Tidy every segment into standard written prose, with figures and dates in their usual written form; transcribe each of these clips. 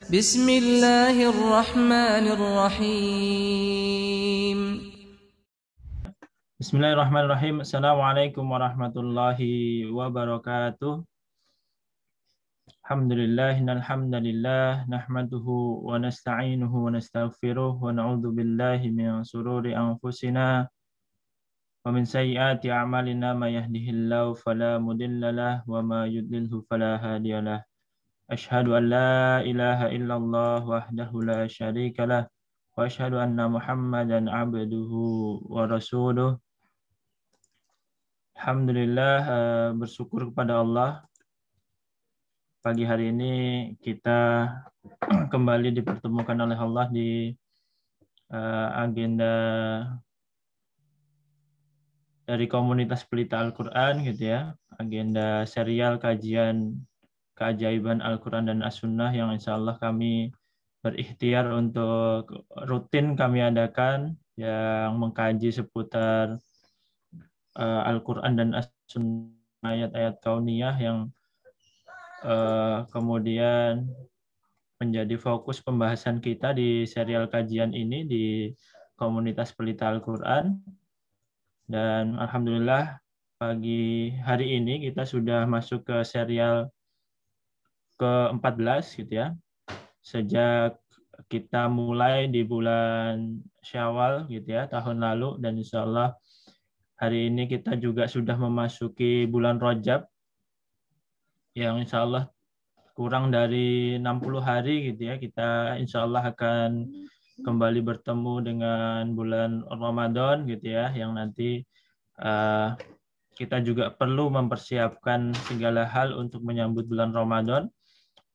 Bismillahirrahmanirrahim. Bismillahirrahmanirrahim. Assalamualaikum warahmatullahi wabarakatuh. Alhamdulillah nahmaduhu wa nasta'inuhu wa nastaghfiruh wa na'udzu billahi min shururi anfusina wa min sayyiati a'malina may yahdihillahu fala mudhillalah wa ma yudlilhu fala hadiyalah. Asyhadu an la ilaha illallah wahdahu la syarikalah wa asyhadu anna Muhammadan abduhu wa rasuluh. Alhamdulillah, bersyukur kepada Allah. Pagi hari ini kita kembali dipertemukan oleh Allah di agenda dari komunitas pelita Al-Quran gitu ya. Agenda serial kajian keajaiban Al-Quran dan As-Sunnah yang insya Allah kami berikhtiar untuk rutin kami adakan, yang mengkaji seputar Al-Quran dan As-Sunnah, ayat-ayat kauniyah yang kemudian menjadi fokus pembahasan kita di serial kajian ini di komunitas pelita Al-Quran. Dan alhamdulillah pagi hari ini kita sudah masuk ke serial ke-14 gitu ya. Sejak kita mulai di bulan Syawal gitu ya tahun lalu, dan insya Allah hari ini kita juga sudah memasuki bulan Rajab yang insya Allah kurang dari 60 hari gitu ya, kita insya Allah akan kembali bertemu dengan bulan Ramadan gitu ya, yang nanti kita juga perlu mempersiapkan segala hal untuk menyambut bulan Ramadan,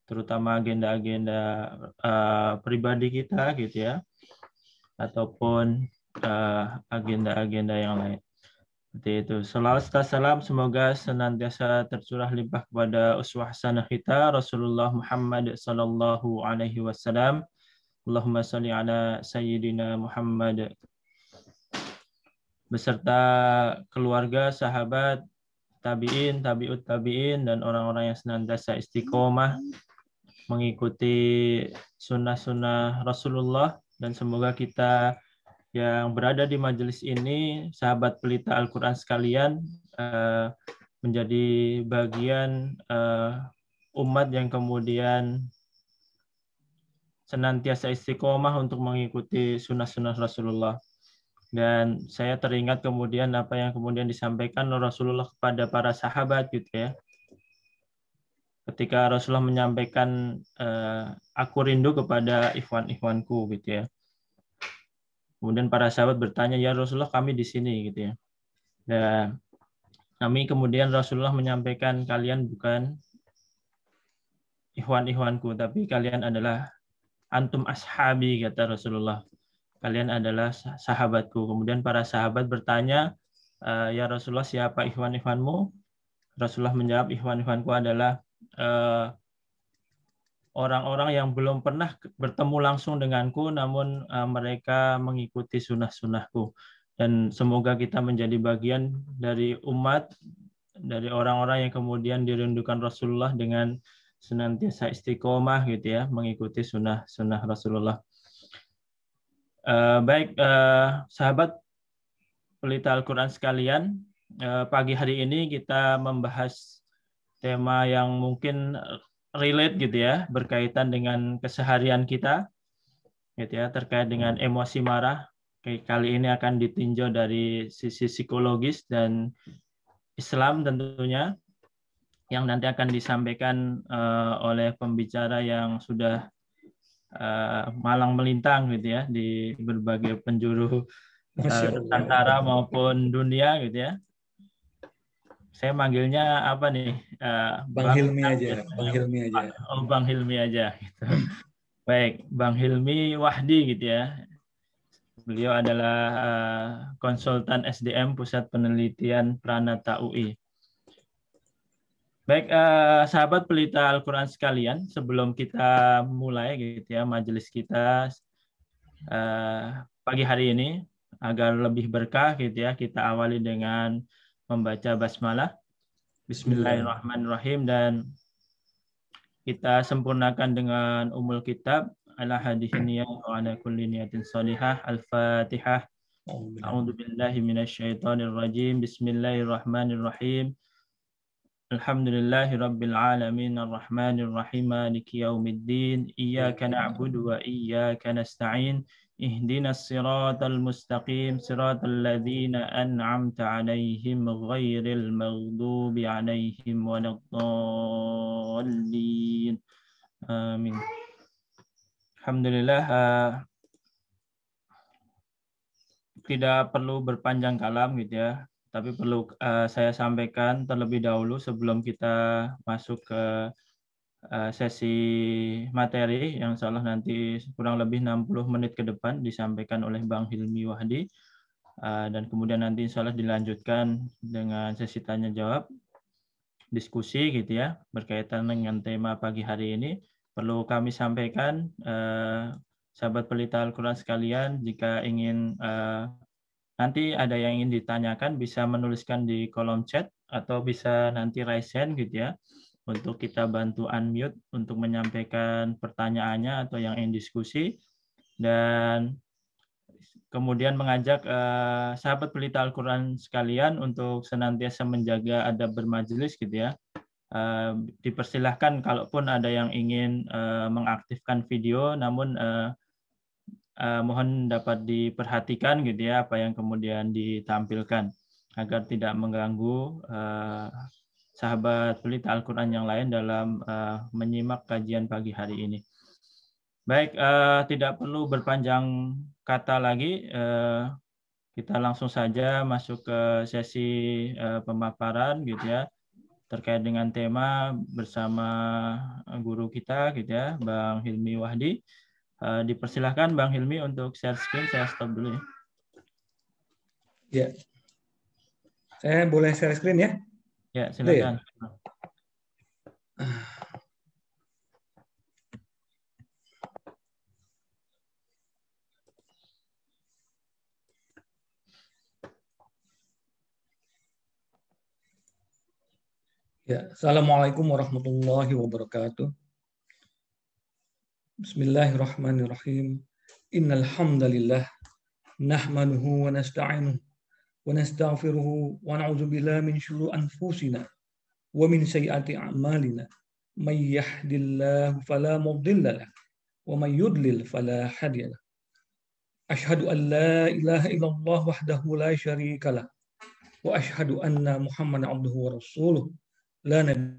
terutama agenda-agenda pribadi kita gitu ya, ataupun agenda-agenda yang lain. Seperti itu. Salawat serta salam semoga senantiasa tercurah limpah kepada uswah hasanah kita Rasulullah Muhammad sallallahu alaihi wasallam. Allahumma shalli ala sayyidina Muhammad beserta keluarga, sahabat, tabi'in, tabi'ut tabi'in, dan orang-orang yang senantiasa istiqomah mengikuti sunnah-sunnah Rasulullah. Dan semoga kita yang berada di majelis ini, sahabat pelita Al-Quran sekalian, menjadi bagian umat yang kemudian senantiasa istiqomah untuk mengikuti sunnah-sunnah Rasulullah. Dan saya teringat kemudian apa yang kemudian disampaikan Rasulullah kepada para sahabat gitu ya. Ketika Rasulullah menyampaikan, aku rindu kepada ikhwan-ikhwanku gitu ya. Kemudian para sahabat bertanya, ya Rasulullah kami di sini gitu ya. Dan kami kemudian Rasulullah menyampaikan, kalian bukan ikhwan-ikhwanku, tapi kalian adalah antum ashabi, kata Rasulullah. Kalian adalah sahabatku. Kemudian para sahabat bertanya, ya Rasulullah siapa ikhwan-ikhwanmu? Rasulullah menjawab, ikhwan-ikhwanku adalah orang-orang yang belum pernah bertemu langsung denganku, namun mereka mengikuti sunnah-sunnahku. Dan semoga kita menjadi bagian dari umat, dari orang-orang yang kemudian dirindukan Rasulullah dengan senantiasa istiqomah gitu ya, mengikuti sunnah-sunnah Rasulullah. Baik, sahabat pelita Al-Quran sekalian, pagi hari ini kita membahas tema yang mungkin relate gitu ya, berkaitan dengan keseharian kita gitu ya, terkait dengan emosi marah. Kali ini akan ditinjau dari sisi psikologis dan Islam tentunya, yang nanti akan disampaikan oleh pembicara yang sudah malang melintang gitu ya di berbagai penjuru Nusantara maupun dunia gitu ya. Saya manggilnya apa nih? Bang Hilmi aja, Bang Hilmi aja. Oh, Bang Hilmi aja. Gitu. Baik, Bang Hilmi Wahdi gitu ya. Beliau adalah konsultan SDM Pusat Penelitian Pranata UI. Baik, sahabat pelita Al-Quran sekalian, sebelum kita mulai gitu ya majelis kita pagi hari ini, agar lebih berkah gitu ya, kita awali dengan membaca basmalah. Bismillahirrahmanirrahim. Dan kita sempurnakan dengan umul kitab ala hadhihi niyyah wa ala kulli niyatin shalihah. Al-Fatihah. A'udzu billahi minasyaitonir rajim. Bismillahirrahmanirrahim. Alhamdulillahi rabbil alamin arrahmanir rahim maliki yaumiddin iyyaka na'budu wa iyyaka nasta'in ihdinas siratal mustaqim siratal ladzina an'amta 'alaihim ghairil maghdubi 'alaihim waladdallin. Amin. Alhamdulillah, tidak perlu berpanjang kalam gitu ya. Tapi perlu saya sampaikan terlebih dahulu sebelum kita masuk ke sesi materi yang insya Allah nanti kurang lebih 60 menit ke depan disampaikan oleh Bang Hilmi Wahdi. Dan kemudian nanti insya Allah dilanjutkan dengan sesi tanya jawab, diskusi gitu ya, berkaitan dengan tema pagi hari ini. Perlu kami sampaikan, sahabat pelita Al-Quran sekalian, jika ingin nanti ada yang ingin ditanyakan bisa menuliskan di kolom chat atau bisa nanti raise hand gitu ya untuk kita bantu unmute untuk menyampaikan pertanyaannya atau yang ingin diskusi, dan kemudian mengajak sahabat pelita Al-Quran sekalian untuk senantiasa menjaga adab bermajelis gitu ya. Dipersilahkan kalaupun ada yang ingin mengaktifkan video, namun mohon dapat diperhatikan gitu ya apa yang kemudian ditampilkan agar tidak mengganggu sahabat pelita Al-Quran yang lain dalam menyimak kajian pagi hari ini. Baik, tidak perlu berpanjang kata lagi, kita langsung saja masuk ke sesi pemaparan gitu ya terkait dengan tema bersama guru kita gitu ya, Bang Hilmi Wahdi. Dipersilahkan Bang Hilmi untuk share screen, saya stop dulu ya. Ya, saya boleh share screen ya? Ya, silakan. Ya, Assalamualaikum warahmatullahi wabarakatuh. Bismillahirrahmanirrahim. Innal hamdalillah nahmaduhu wa nasta'inuhu wa nastaghfiruhu wa na'udzu billahi min syururi anfusina wa min sayyiati a'malina. May yahdihillahu fala mudilla lahu wa may yudlil fala hadiya lahu. Asyhadu an la ilaha illallah wahdahu la syarika lah wa asyhadu anna Muhammadan abduhu wa rasuluh la nabiy.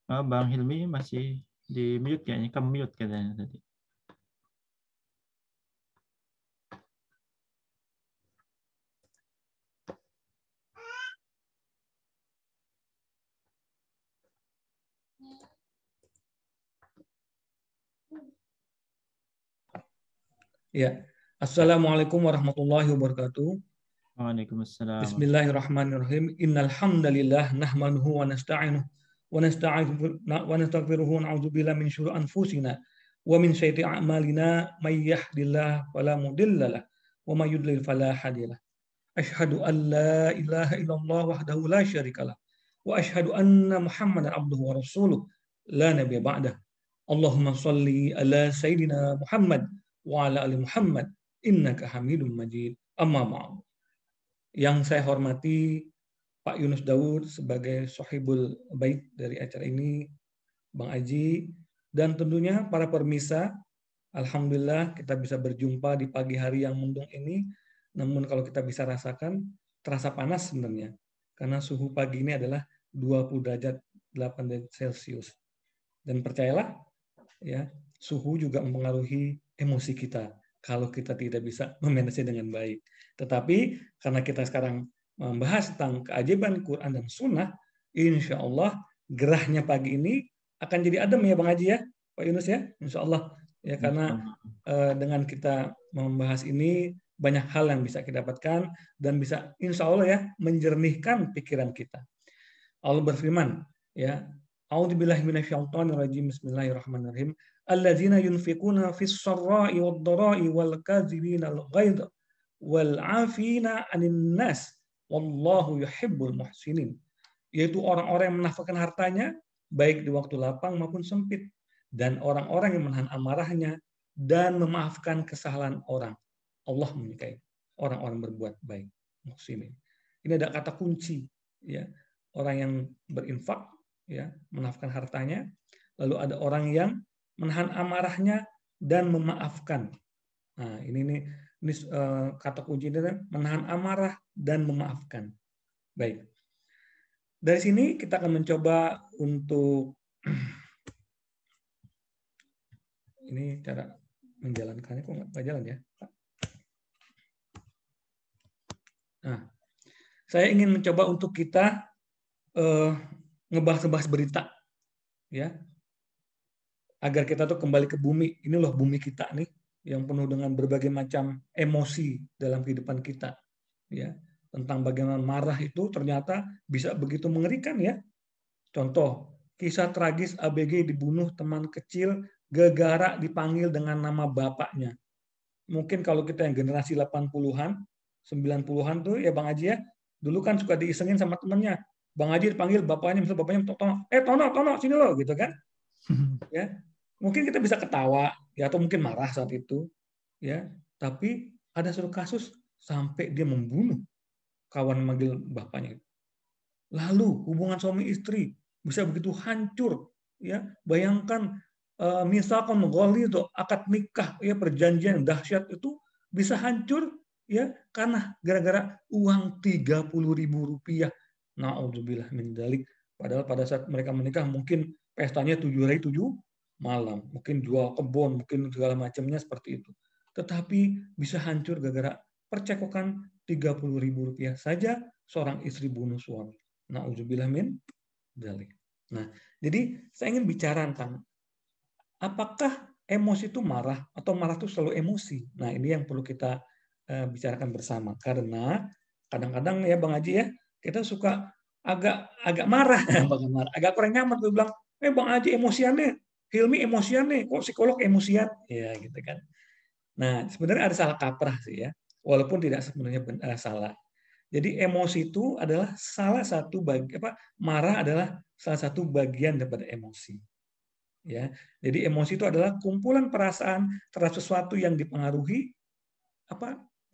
Bang Hilmi masih di mute kayaknya, ke-mute katanya tadi. Ya. Assalamualaikum warahmatullahi wabarakatuh. Waalaikumsalam. Bismillahirrahmanirrahim. Innal hamdalillah nahmaduhu wa nasta'inuhu wa nastaghfiruhu wa na'udzu billahi min syururi anfusina wa min sayyiati a'malina may yahdihillahu fala mudilla lahu wa may yudlil fala hadiya lahu. Asyhadu an la ilaha illallah wahdahu la syarika lah wa asyhadu anna Muhammadan abduhu wa rasuluh la nabiyya ba'dah. Allahumma shalli ala sayyidina Muhammad wa ala ali Muhammad innaka Hamidum Majid. Amma ba'd. Yang saya hormati Pak Yunus Daud sebagai Sohibul Bait dari acara ini, Bang Aji, dan tentunya para pemirsa. Alhamdulillah kita bisa berjumpa di pagi hari yang mendung ini. Namun kalau kita bisa rasakan, terasa panas sebenarnya. Karena suhu pagi ini adalah 20 derajat 8 derajat Celcius. Dan percayalah, ya, suhu juga mempengaruhi emosi kita kalau kita tidak bisa memanage dengan baik. Tetapi karena kita sekarang membahas tentang keajaiban Quran dan Sunnah, insya Allah gerahnya pagi ini akan jadi adem ya Bang Haji ya, Pak Yunus ya, insya Allah ya, karena dengan kita membahas ini banyak hal yang bisa kita dapatkan dan bisa insya Allah ya menjernihkan pikiran kita. Allah berfirman ya, A'udzubillahi minasyaitonirrajim. Bismillahirrahmanirrahim. alladzina yunfiquna fis sarra'i wad dhara'i wal kadzibina al ghaidh wal 'afina 'anil nas wallahu yuhibbul muhsinin. Yaitu orang-orang yang menafkahkan hartanya baik di waktu lapang maupun sempit, dan orang-orang yang menahan amarahnya dan memaafkan kesalahan orang. Allah menyukai orang-orang berbuat baik, muhsinin. Ini ada kata kunci, ya. Orang yang berinfak, ya, menafkahkan hartanya, lalu ada orang yang menahan amarahnya dan memaafkan. Nah, ini kata kunci ini, menahan amarah dan memaafkan. Baik. Dari sini kita akan mencoba untuk ini cara menjalankannya, kok nggak jalan ya, Pak? Nah, saya ingin mencoba untuk kita ngebahas berita, ya, agar kita tuh kembali ke bumi. Ini loh bumi kita nih, yang penuh dengan berbagai macam emosi dalam kehidupan kita, ya. Tentang bagaimana marah itu ternyata bisa begitu mengerikan, ya. Contoh, kisah tragis ABG dibunuh teman kecil gara-gara dipanggil dengan nama bapaknya. Mungkin kalau kita yang generasi 80-an, 90-an tuh ya Bang Haji ya, dulu kan suka diisengin sama temennya. Bang Haji dipanggil bapaknya, misalnya bapaknya Tono, Tono, sini lo, gitu kan. Ya, mungkin kita bisa ketawa, ya, atau mungkin marah saat itu, ya. Tapi ada satu kasus sampai dia membunuh kawan manggil bapaknya. Lalu hubungan suami istri bisa begitu hancur, ya. Bayangkan misalkan itu akad nikah, ya, perjanjian dahsyat itu bisa hancur, ya, karena gara-gara uang 30.000 rupiah. Na'udzubillah min dzalik. Padahal pada saat mereka menikah mungkin pestanya 7 hari 7 malam, mungkin jual kebun, mungkin segala macamnya seperti itu. Tetapi bisa hancur gara-gara percekokan 30.000 rupiah saja seorang istri bunuh suami. Na'udzubillah min dzalik. Nah, jadi saya ingin bicara tentang apakah emosi itu marah atau marah itu selalu emosi. Nah, ini yang perlu kita bicarakan bersama, karena kadang-kadang ya Bang Haji ya, kita suka agak marah, agak kurang nyaman tuh bilang, Bang Haji emosian nih, Hilmi emosian nih, kok psikolog emosian, ya gitu kan. Nah, sebenarnya ada salah kaprah sih ya, walaupun tidak sebenarnya salah. Jadi emosi itu adalah salah satu marah adalah salah satu bagian daripada emosi. Ya, jadi emosi itu adalah kumpulan perasaan terhadap sesuatu yang dipengaruhi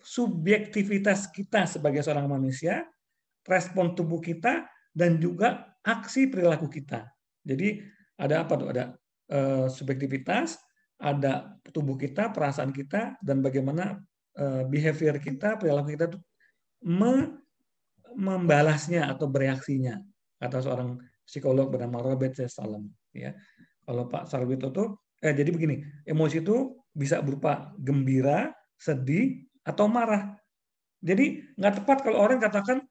subjektivitas kita sebagai seorang manusia, respon tubuh kita, dan juga aksi perilaku kita. Jadi ada apa tuh? Ada subjektivitas, ada tubuh kita, perasaan kita, dan bagaimana behavior kita, perilaku kita tuh membalasnya atau bereaksinya, kata seorang psikolog bernama Robert C. Salem. Ya, kalau Pak Sarwito tuh, jadi begini, emosi itu bisa berupa gembira, sedih, atau marah. Jadi nggak tepat kalau orang katakan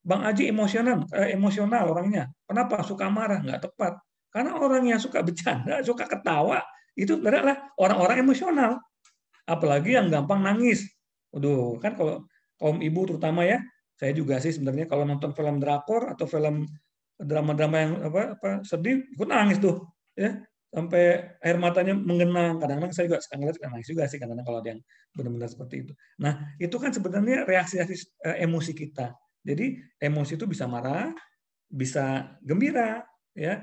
Bang Aji emosional orangnya. Kenapa suka marah? Nggak tepat. Karena orang yang suka bercanda, suka ketawa, itu adalah orang-orang emosional. Apalagi yang gampang nangis. Waduh, kan kalau kaum ibu terutama ya, saya juga sih sebenarnya kalau nonton film drakor atau film drama-drama yang sedih, ikut nangis tuh, ya, sampai air matanya mengenang. Kadang-kadang saya juga suka ngeliat, nangis juga sih kadang-kadang kalau ada yang benar-benar seperti itu. Nah, itu kan sebenarnya reaksi emosi kita. Jadi emosi itu bisa marah, bisa gembira, ya,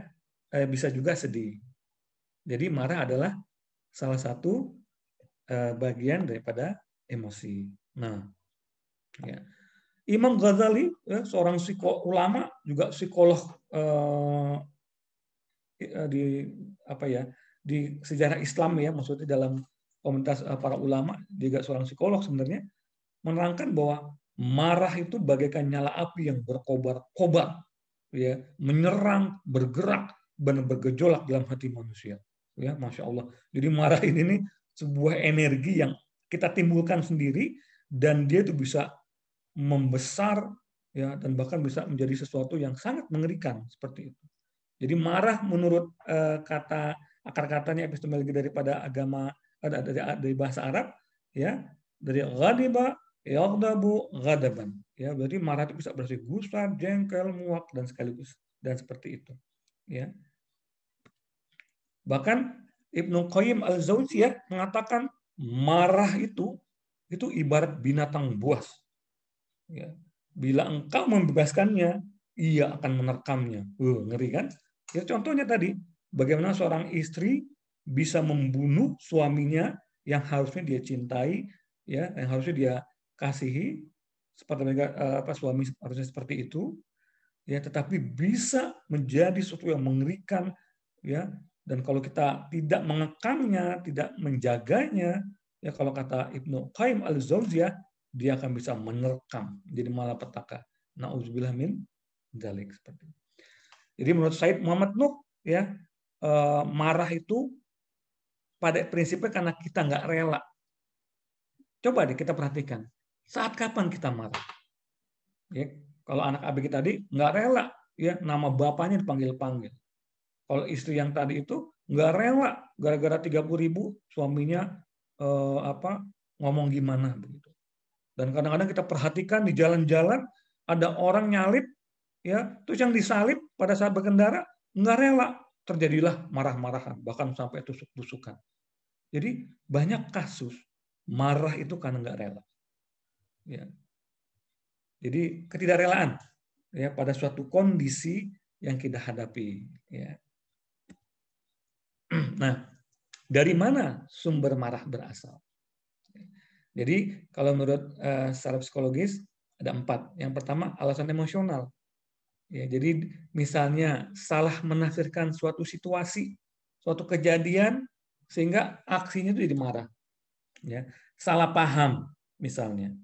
bisa juga sedih. Jadi marah adalah salah satu bagian daripada emosi. Nah, ya. Imam Ghazali, ya, seorang ulama, juga psikolog di sejarah Islam ya, maksudnya dalam komunitas para ulama, juga seorang psikolog sebenarnya, menerangkan bahwa marah itu bagaikan nyala api yang berkobar-kobar, ya, menyerang, bergerak, dan bergejolak dalam hati manusia. Ya, Masya Allah. Jadi marah ini nih sebuah energi yang kita timbulkan sendiri, dan dia itu bisa membesar, ya, dan bahkan bisa menjadi sesuatu yang sangat mengerikan seperti itu. Jadi marah menurut akar-katanya epistemologi daripada agama, dari bahasa Arab, ya, dari ghadiba yaghdabu ghadaban, ya, berarti marah itu bisa berarti gusar, jengkel, muak, dan sekaligus, dan seperti itu, ya. Bahkan Ibnu Qayyim al-Jauziyah mengatakan marah itu ibarat binatang buas. Ya. Bila engkau membebaskannya, ia akan menerkamnya. Ngeri kan? Ya, contohnya tadi, bagaimana seorang istri bisa membunuh suaminya yang harusnya dia cintai, ya, yang harusnya dia kasihi, seperti suami harusnya seperti itu, ya, tetapi bisa menjadi sesuatu yang mengerikan, ya. Dan kalau kita tidak mengekamnya, tidak menjaganya, ya, kalau kata Ibnu Qayyim al-Jauziyah, dia akan bisa menerkam, jadi malapetaka. Nauzubillah min dzalik, seperti itu. Jadi menurut Said Muhammad Nuh, ya, marah itu pada prinsipnya karena kita nggak rela. Coba deh kita perhatikan, saat kapan kita marah? Ya, kalau anak ABG tadi nggak rela, ya, nama bapaknya dipanggil-panggil. Kalau istri yang tadi itu nggak rela gara-gara 30.000 suaminya ngomong gimana begitu. Dan kadang-kadang kita perhatikan di jalan-jalan ada orang nyalip, ya, terus yang disalip pada saat berkendara nggak rela, terjadilah marah-marahan, bahkan sampai tusuk-tusukan. Jadi banyak kasus marah itu karena nggak rela. Ya. Jadi ketidakrelaan, ya, pada suatu kondisi yang kita hadapi. Ya. Nah, dari mana sumber marah berasal? Jadi kalau menurut secara psikologis ada 4. Yang pertama alasan emosional. Ya, jadi misalnya salah menafsirkan suatu situasi, suatu kejadian sehingga aksinya itu jadi marah. Ya, salah paham misalnya.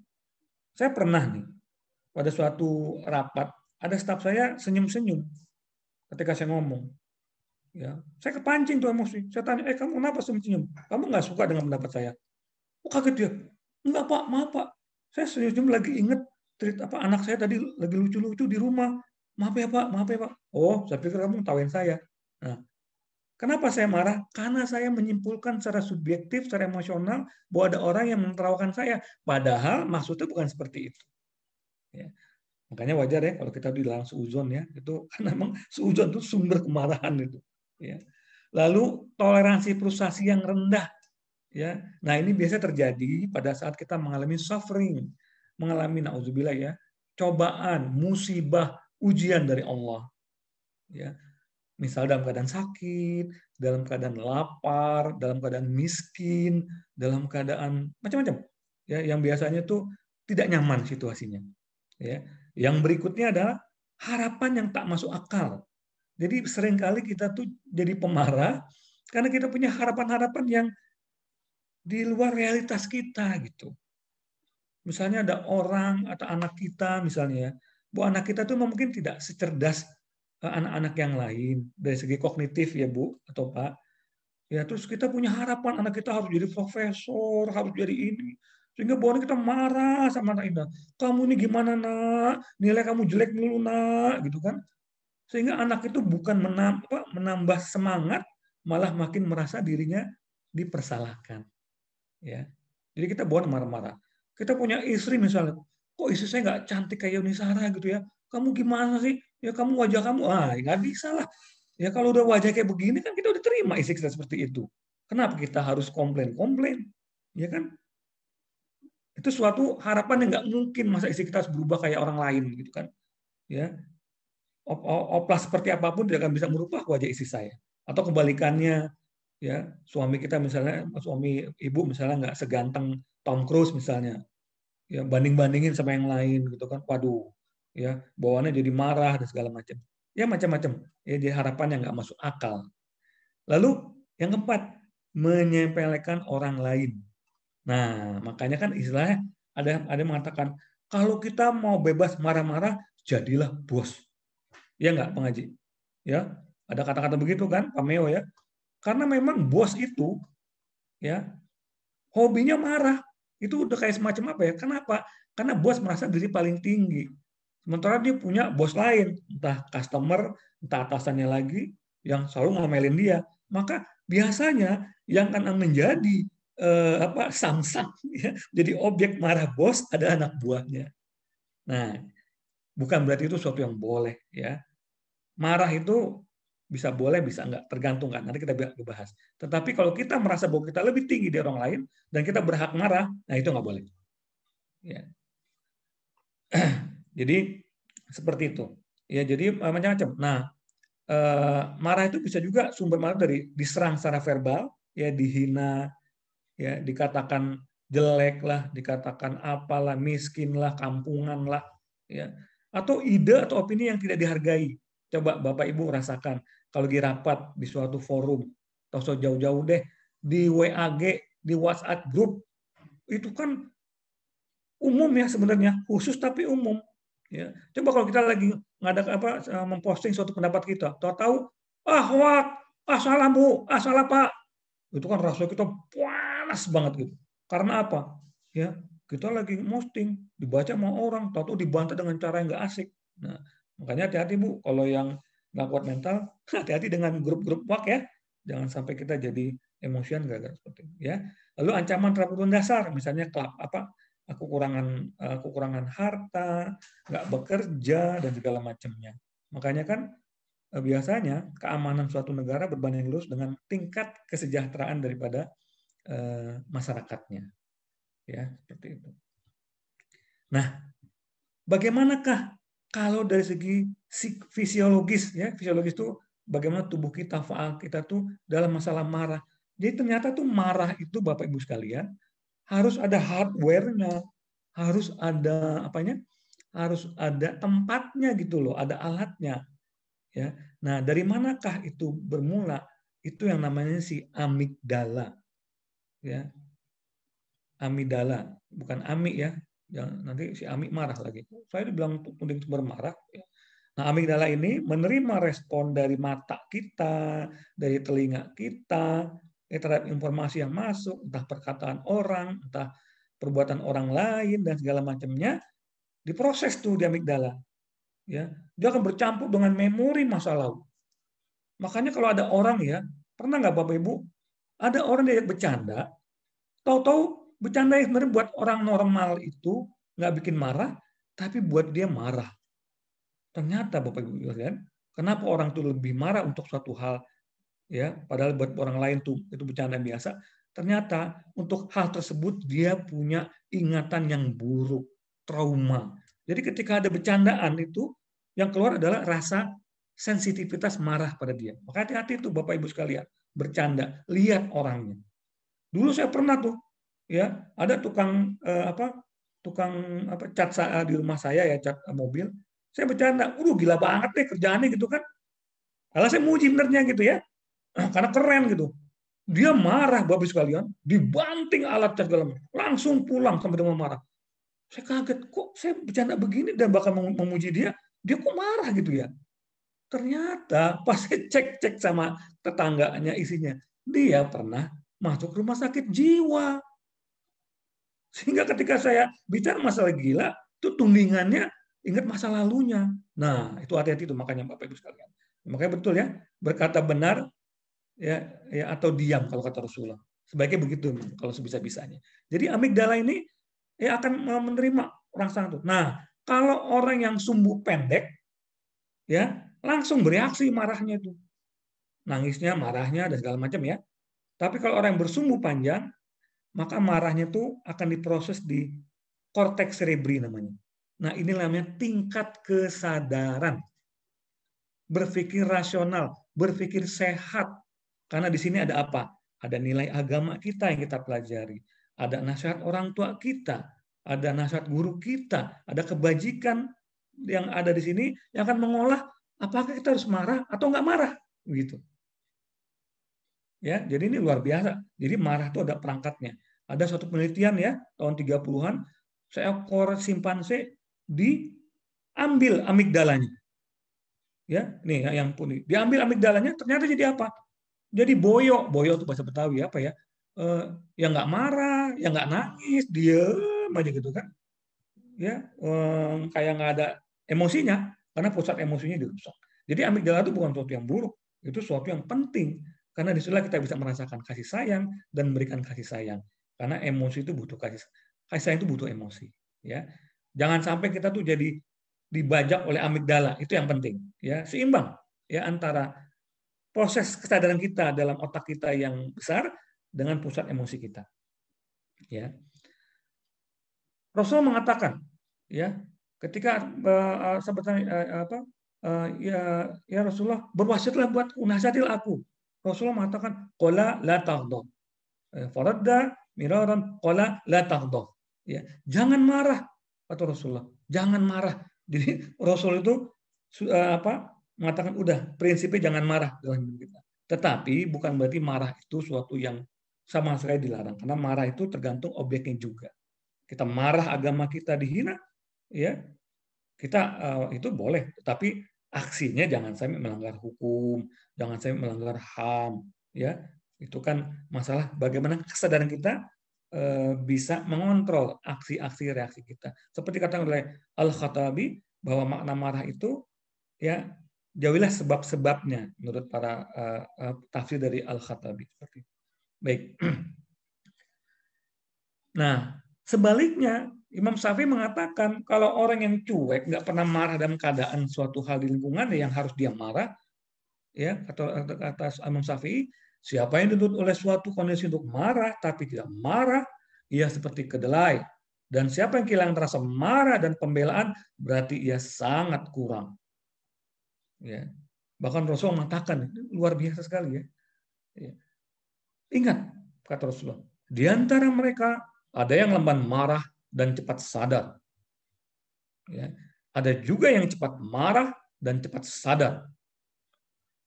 Saya pernah nih pada suatu rapat ada staf saya senyum-senyum ketika saya ngomong. Ya, saya kepancing tuh emosi. Saya tanya, kamu kenapa senyum-senyum? Kamu nggak suka dengan pendapat saya? Oh, kaget dia. Enggak Pak, maaf Pak. Saya senyum lagi inget anak saya tadi lagi lucu-lucu di rumah. Maaf ya Pak. Oh, saya pikir kamu tawain saya. Nah, kenapa saya marah? Karena saya menyimpulkan secara subjektif, secara emosional bahwa ada orang yang menertawakan saya. Padahal maksudnya bukan seperti itu. Ya. Makanya wajar ya kalau kita bilang suuzon, ya, itu karena memang suuzon itu sumber kemarahan itu. Ya. Lalu toleransi frustasi yang rendah. Ya, nah ini biasanya terjadi pada saat kita mengalami suffering, mengalami nauzubillah, ya, cobaan, musibah, ujian dari Allah. Ya, misal dalam keadaan sakit, dalam keadaan lapar, dalam keadaan miskin, dalam keadaan macam-macam. Ya, yang biasanya tuh tidak nyaman situasinya. Ya, yang berikutnya adalah harapan yang tak masuk akal. Jadi seringkali kita tuh jadi pemarah karena kita punya harapan-harapan yang di luar realitas kita gitu. Misalnya ada orang atau anak kita misalnya, Bu, anak kita tuh mungkin tidak secerdas anak-anak yang lain dari segi kognitif, ya Bu atau Pak. Ya, terus kita punya harapan anak kita harus jadi profesor, harus jadi ini. Sehingga Bu kita marah sama anak kita. Kamu ini gimana, Nak? Nilai kamu jelek dulu, Nak, gitu kan. Sehingga anak itu bukan menambah semangat, malah makin merasa dirinya dipersalahkan. Ya, jadi kita bukan marah-marah. Kita punya istri misalnya, kok istri saya nggak cantik kayak Yuni Sara gitu ya? Kamu gimana sih? Ya kamu wajah kamu, nggak bisa lah. Ya kalau udah wajah kayak begini kan kita udah terima istri kita seperti itu. Kenapa kita harus komplain? Ya kan? Itu suatu harapan yang nggak mungkin masa istri kita harus berubah kayak orang lain gitu kan? Ya, oplas seperti apapun tidak akan bisa merubah wajah istri saya. Atau kebalikannya, ya, suami kita misalnya, suami ibu misalnya nggak seganteng Tom Cruise misalnya, ya, bandingin sama yang lain gitu kan, waduh, ya, bawaannya jadi marah dan segala macam, ya, macam-macam, ya, jadi harapan yang nggak masuk akal. Lalu yang keempat, menyepelekan orang lain. Nah, makanya kan istilahnya ada yang mengatakan kalau kita mau bebas marah-marah jadilah bos, ya nggak Pak Haji? Ya, ada kata-kata begitu kan Pak Meo, ya. Karena memang bos itu, ya, hobinya marah. Itu udah kayak semacam apa ya? Kenapa? Karena bos merasa diri paling tinggi. Sementara dia punya bos lain, entah customer, entah atasannya lagi, yang selalu ngomelin dia. Maka biasanya yang akan menjadi samsang, ya, jadi objek marah bos ada anak buahnya. Nah, bukan berarti itu sesuatu yang boleh, ya. Marah itu Bisa boleh, bisa enggak, tergantung kan. Nanti kita bahas. Tetapi kalau kita merasa bahwa kita lebih tinggi dari orang lain dan kita berhak marah, nah itu nggak boleh. Ya. Jadi seperti itu. Ya, jadi macam-macam. Nah, marah itu bisa juga sumber marah dari diserang secara verbal, ya dihina, ya dikatakan jelek lah, dikatakan apalah, miskin lah, kampungan lah, ya. Atau ide atau opini yang tidak dihargai. Coba Bapak Ibu rasakan kalau lagi rapat di suatu forum, atau jauh-jauh deh di WAG, di WhatsApp group, itu kan umum ya sebenarnya, khusus tapi umum. Ya. Coba kalau kita lagi memposting suatu pendapat kita, tahu-tahu hoak, salah Bu, salah Pak, itu kan rasanya kita panas banget gitu. Karena apa? Ya, kita lagi posting, dibaca sama orang, tahu-tahu dibantah dengan cara yang nggak asik. Nah, makanya hati-hati Bu, kalau yang nggak kuat mental, hati-hati dengan grup-grup WhatsApp ya. Jangan sampai kita jadi emosian gara-gara seperti itu. Ya. Lalu ancaman terhadap kebutuhan dasar, misalnya kekurangan harta, nggak bekerja dan segala macamnya. Makanya kan biasanya keamanan suatu negara berbanding lurus dengan tingkat kesejahteraan daripada masyarakatnya, ya seperti itu. Nah, bagaimanakah kalau dari segi fisiologis, ya fisiologis itu bagaimana tubuh kita, faal kita tuh dalam masalah marah. Jadi ternyata tuh marah itu Bapak Ibu sekalian harus ada hardware-nya, harus ada apanya? Harus ada tempatnya gitu loh, ada alatnya. Ya. Nah, dari manakah itu bermula? Itu yang namanya si amigdala. Ya. Amigdala, bukan ami ya. Nanti si ami marah lagi. Saya dibilang tuding sumber marah. Ya. Nah, amigdala ini menerima respon dari mata kita, dari telinga kita, terhadap informasi yang masuk, entah perkataan orang, entah perbuatan orang lain dan segala macamnya, diproses tuh di amigdala. Ya, dia akan bercampur dengan memori masa lalu. Makanya kalau ada orang ya, pernah nggak Bapak Ibu, ada orang diajak bercanda, tahu-tahu bercanda yang sebenarnya buat orang normal itu nggak bikin marah, tapi buat dia marah. Ternyata Bapak Ibu kan, kenapa orang itu lebih marah untuk suatu hal, ya, padahal buat orang lain tuh itu bercanda biasa. Ternyata untuk hal tersebut dia punya ingatan yang buruk, trauma. Jadi ketika ada bercandaan itu, yang keluar adalah rasa sensitivitas marah pada dia. Maka hati-hati tuh Bapak Ibu sekalian, bercanda, lihat orangnya. Dulu saya pernah tuh, ya, ada tukang cat di rumah saya ya, cat mobil. Saya bercanda, gila banget deh kerjaannya gitu kan. Kalau saya muji benernya gitu ya, karena keren gitu. Dia marah Bapak sekalian, dibanting alat cat segala macam, langsung pulang sampai dengan marah. Saya kaget, kok saya bercanda begini dan bakal memuji dia kok marah gitu ya. Ternyata pas saya cek sama tetangganya isinya, dia pernah masuk rumah sakit jiwa. Sehingga ketika saya bicara masalah gila, itu tundingannya ingat masa lalunya. Nah, itu hati-hati itu makanya Bapak Ibu sekalian. Makanya betul ya, berkata benar ya atau diam kalau kata Rasulullah. Sebaiknya begitu kalau sebisa-bisanya. Jadi amigdala ini ya akan menerima rangsang itu. Nah, kalau orang yang sumbu pendek ya langsung bereaksi marahnya itu. Nangisnya, marahnya dan segala macam ya. Tapi kalau orang yang bersumbu panjang, maka marahnya itu akan diproses di korteks cerebri namanya. Nah, ini namanya tingkat kesadaran. Berpikir rasional, berpikir sehat. Karena di sini ada apa? Ada nilai agama kita yang kita pelajari. Ada nasihat orang tua kita. Ada nasihat guru kita. Ada kebajikan yang ada di sini yang akan mengolah apakah kita harus marah atau nggak marah. Begitu. Ya, jadi ini luar biasa. Jadi marah itu ada perangkatnya. Ada suatu penelitian ya, tahun 30-an, seekor simpanse diambil amigdalanya. Ya, nih yang puni. Diambil amigdalanya, ternyata jadi apa? Jadi boyo itu bahasa Betawi apa ya? Yang nggak marah, yang nggak nangis, diem aja gitu kan? Ya, kayak nggak ada emosinya, karena pusat emosinya dirusak. Jadi amigdala itu bukan sesuatu yang buruk, itu sesuatu yang penting. Karena disitulah kita bisa merasakan kasih sayang dan memberikan kasih sayang. Karena emosi itu butuh kasih sayang itu butuh emosi. Ya, jangan sampai kita tuh jadi dibajak oleh amigdala, itu yang penting. Ya, seimbang ya antara proses kesadaran kita dalam otak kita yang besar dengan pusat emosi kita. Ya. Rasul mengatakan, ya, ketika ya Rasulullah berwasiatlah buat nasihatil aku. Rasulullah mengatakan qala la taghdab. Faradda miraran qala la taghdab. Ya, jangan marah kata Rasulullah. Jangan marah. Jadi Rasul itu mengatakan udah prinsipnya jangan marah dalam hidup kita. Tetapi bukan berarti marah itu suatu yang sama sekali dilarang, karena marah itu tergantung objeknya juga. Kita marah agama kita dihina, ya kita itu boleh, tetapi aksinya jangan sampai melanggar hukum, jangan sampai melanggar HAM, ya itu kan masalah bagaimana kesadaran kita bisa mengontrol aksi-aksi reaksi kita. Seperti kata oleh Al-Khattabi bahwa makna marah itu ya jauhilah sebab-sebabnya menurut para tafsir dari Al-Khattabi seperti itu. Baik. Nah, sebaliknya Imam Syafi'i mengatakan kalau orang yang cuek, nggak pernah marah dalam keadaan suatu hal di lingkungan yang harus dia marah, ya kata Imam Syafi'i, siapa yang dituntut oleh suatu kondisi untuk marah tapi tidak marah, ia seperti kedelai. Dan siapa yang kehilangan rasa marah dan pembelaan, berarti ia sangat kurang. Ya. Bahkan Rasul mengatakan, luar biasa sekali ya. Ya. Ingat, kata Rasulullah, di antara mereka ada yang lamban marah dan cepat sadar. Ya. Ada juga yang cepat marah dan cepat sadar.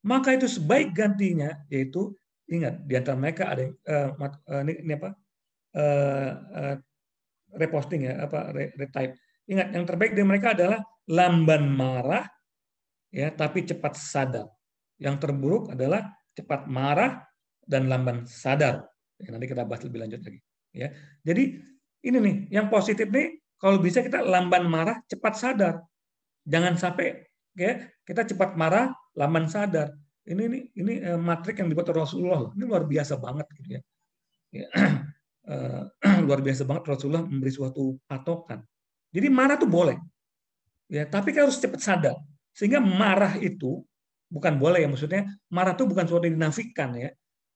Maka itu sebaik gantinya, yaitu ingat, di antara mereka ada reposting ya, retype. Ingat, yang terbaik dari mereka adalah lamban marah, ya, tapi cepat sadar. Yang terburuk adalah cepat marah dan lamban sadar. Ya, nanti kita bahas lebih lanjut lagi. Ya, jadi ini nih, yang positif nih, kalau bisa kita lamban marah, cepat sadar. Jangan sampai ya kita cepat marah, lamban sadar. Ini matrik yang dibuat Rasulullah. Ini luar biasa banget, gitu ya. Luar biasa banget Rasulullah memberi suatu patokan. Jadi marah tuh boleh, ya, tapi kita harus cepat sadar. Sehingga marah itu bukan boleh ya, maksudnya marah itu bukan sesuatu yang dinafikan ya,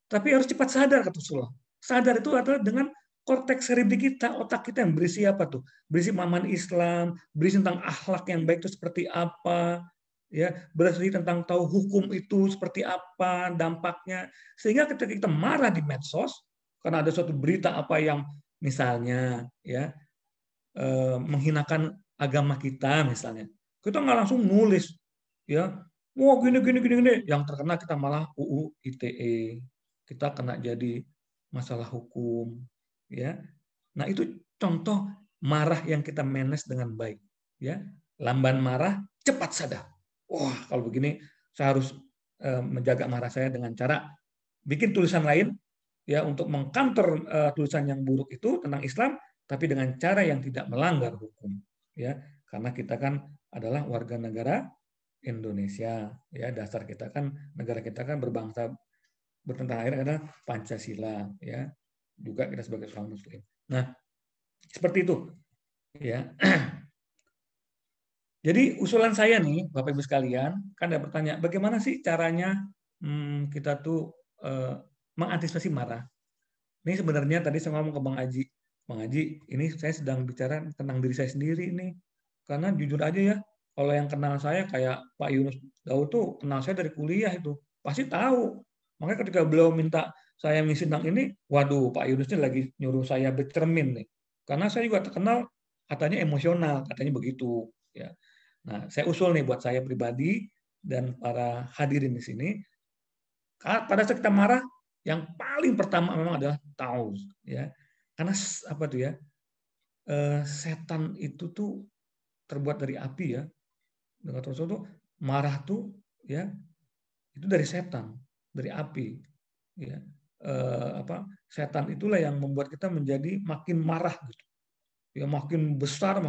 tapi harus cepat sadar kata Rasulullah. Sadar itu adalah dengan korteks cerebri kita, otak kita yang berisi apa tuh? Berisi pemahaman Islam, berisi tentang akhlak yang baik itu seperti apa, ya, berisi tentang tahu hukum itu seperti apa, dampaknya. Sehingga ketika kita marah di medsos karena ada suatu berita apa yang misalnya ya menghinakan agama kita misalnya, kita nggak langsung nulis ya, wah gini, yang terkena kita malah UU ITE, kita kena jadi masalah hukum, ya. Nah itu contoh marah yang kita manage dengan baik, ya. Lamban marah, cepat sadar. Wah kalau begini saya harus menjaga marah saya dengan cara bikin tulisan lain, ya, untuk mengcounter tulisan yang buruk itu tentang Islam, tapi dengan cara yang tidak melanggar hukum, ya. Karena kita kan adalah warga negara Indonesia, ya, dasar kita kan, negara kita kan berbangsa bertentang air adalah Pancasila, ya, juga kita sebagai seorang Muslim. Nah, seperti itu, ya. Jadi usulan saya nih, Bapak Ibu sekalian, kan ada bertanya, bagaimana sih caranya kita tuh mengantisipasi marah? Ini sebenarnya tadi saya ngomong ke Bang Aji, ini saya sedang bicara tentang diri saya sendiri nih, karena jujur aja ya, kalau yang kenal saya kayak Pak Yunus Daud tuh kenal saya dari kuliah itu, pasti tahu. Makanya ketika beliau minta saya ngisi tentang ini, waduh Pak Yunus ini lagi nyuruh saya bercermin nih. Karena saya juga terkenal katanya emosional, katanya begitu. Ya. Nah, saya usul nih buat saya pribadi dan para hadirin di sini, pada saat kita marah, yang paling pertama memang adalah tauz, ya. Karena apa tuh ya? Setan itu tuh terbuat dari api ya. Dengan Rasul tuh marah tuh ya itu dari setan, dari api, ya. Setan itulah yang membuat kita menjadi makin marah gitu. Ya makin besar,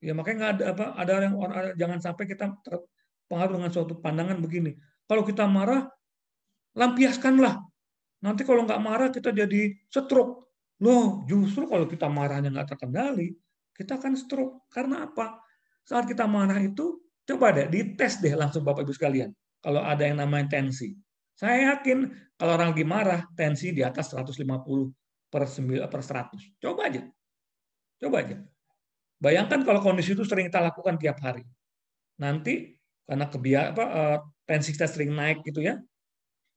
ya makanya nggak ada orang jangan sampai kita terpengaruh dengan suatu pandangan begini. Kalau kita marah, lampiaskanlah. Nanti kalau nggak marah kita jadi stroke. Loh, justru kalau kita marahnya nggak terkendali, kita akan stroke. Karena apa? Saat kita marah itu, coba deh dites deh langsung Bapak Ibu sekalian. kalau ada yang namanya tensi. Saya yakin kalau orang lagi marah, tensi di atas 150 per 100. Coba aja. Bayangkan kalau kondisi itu sering kita lakukan tiap hari. Nanti karena tensi kita sering naik gitu ya,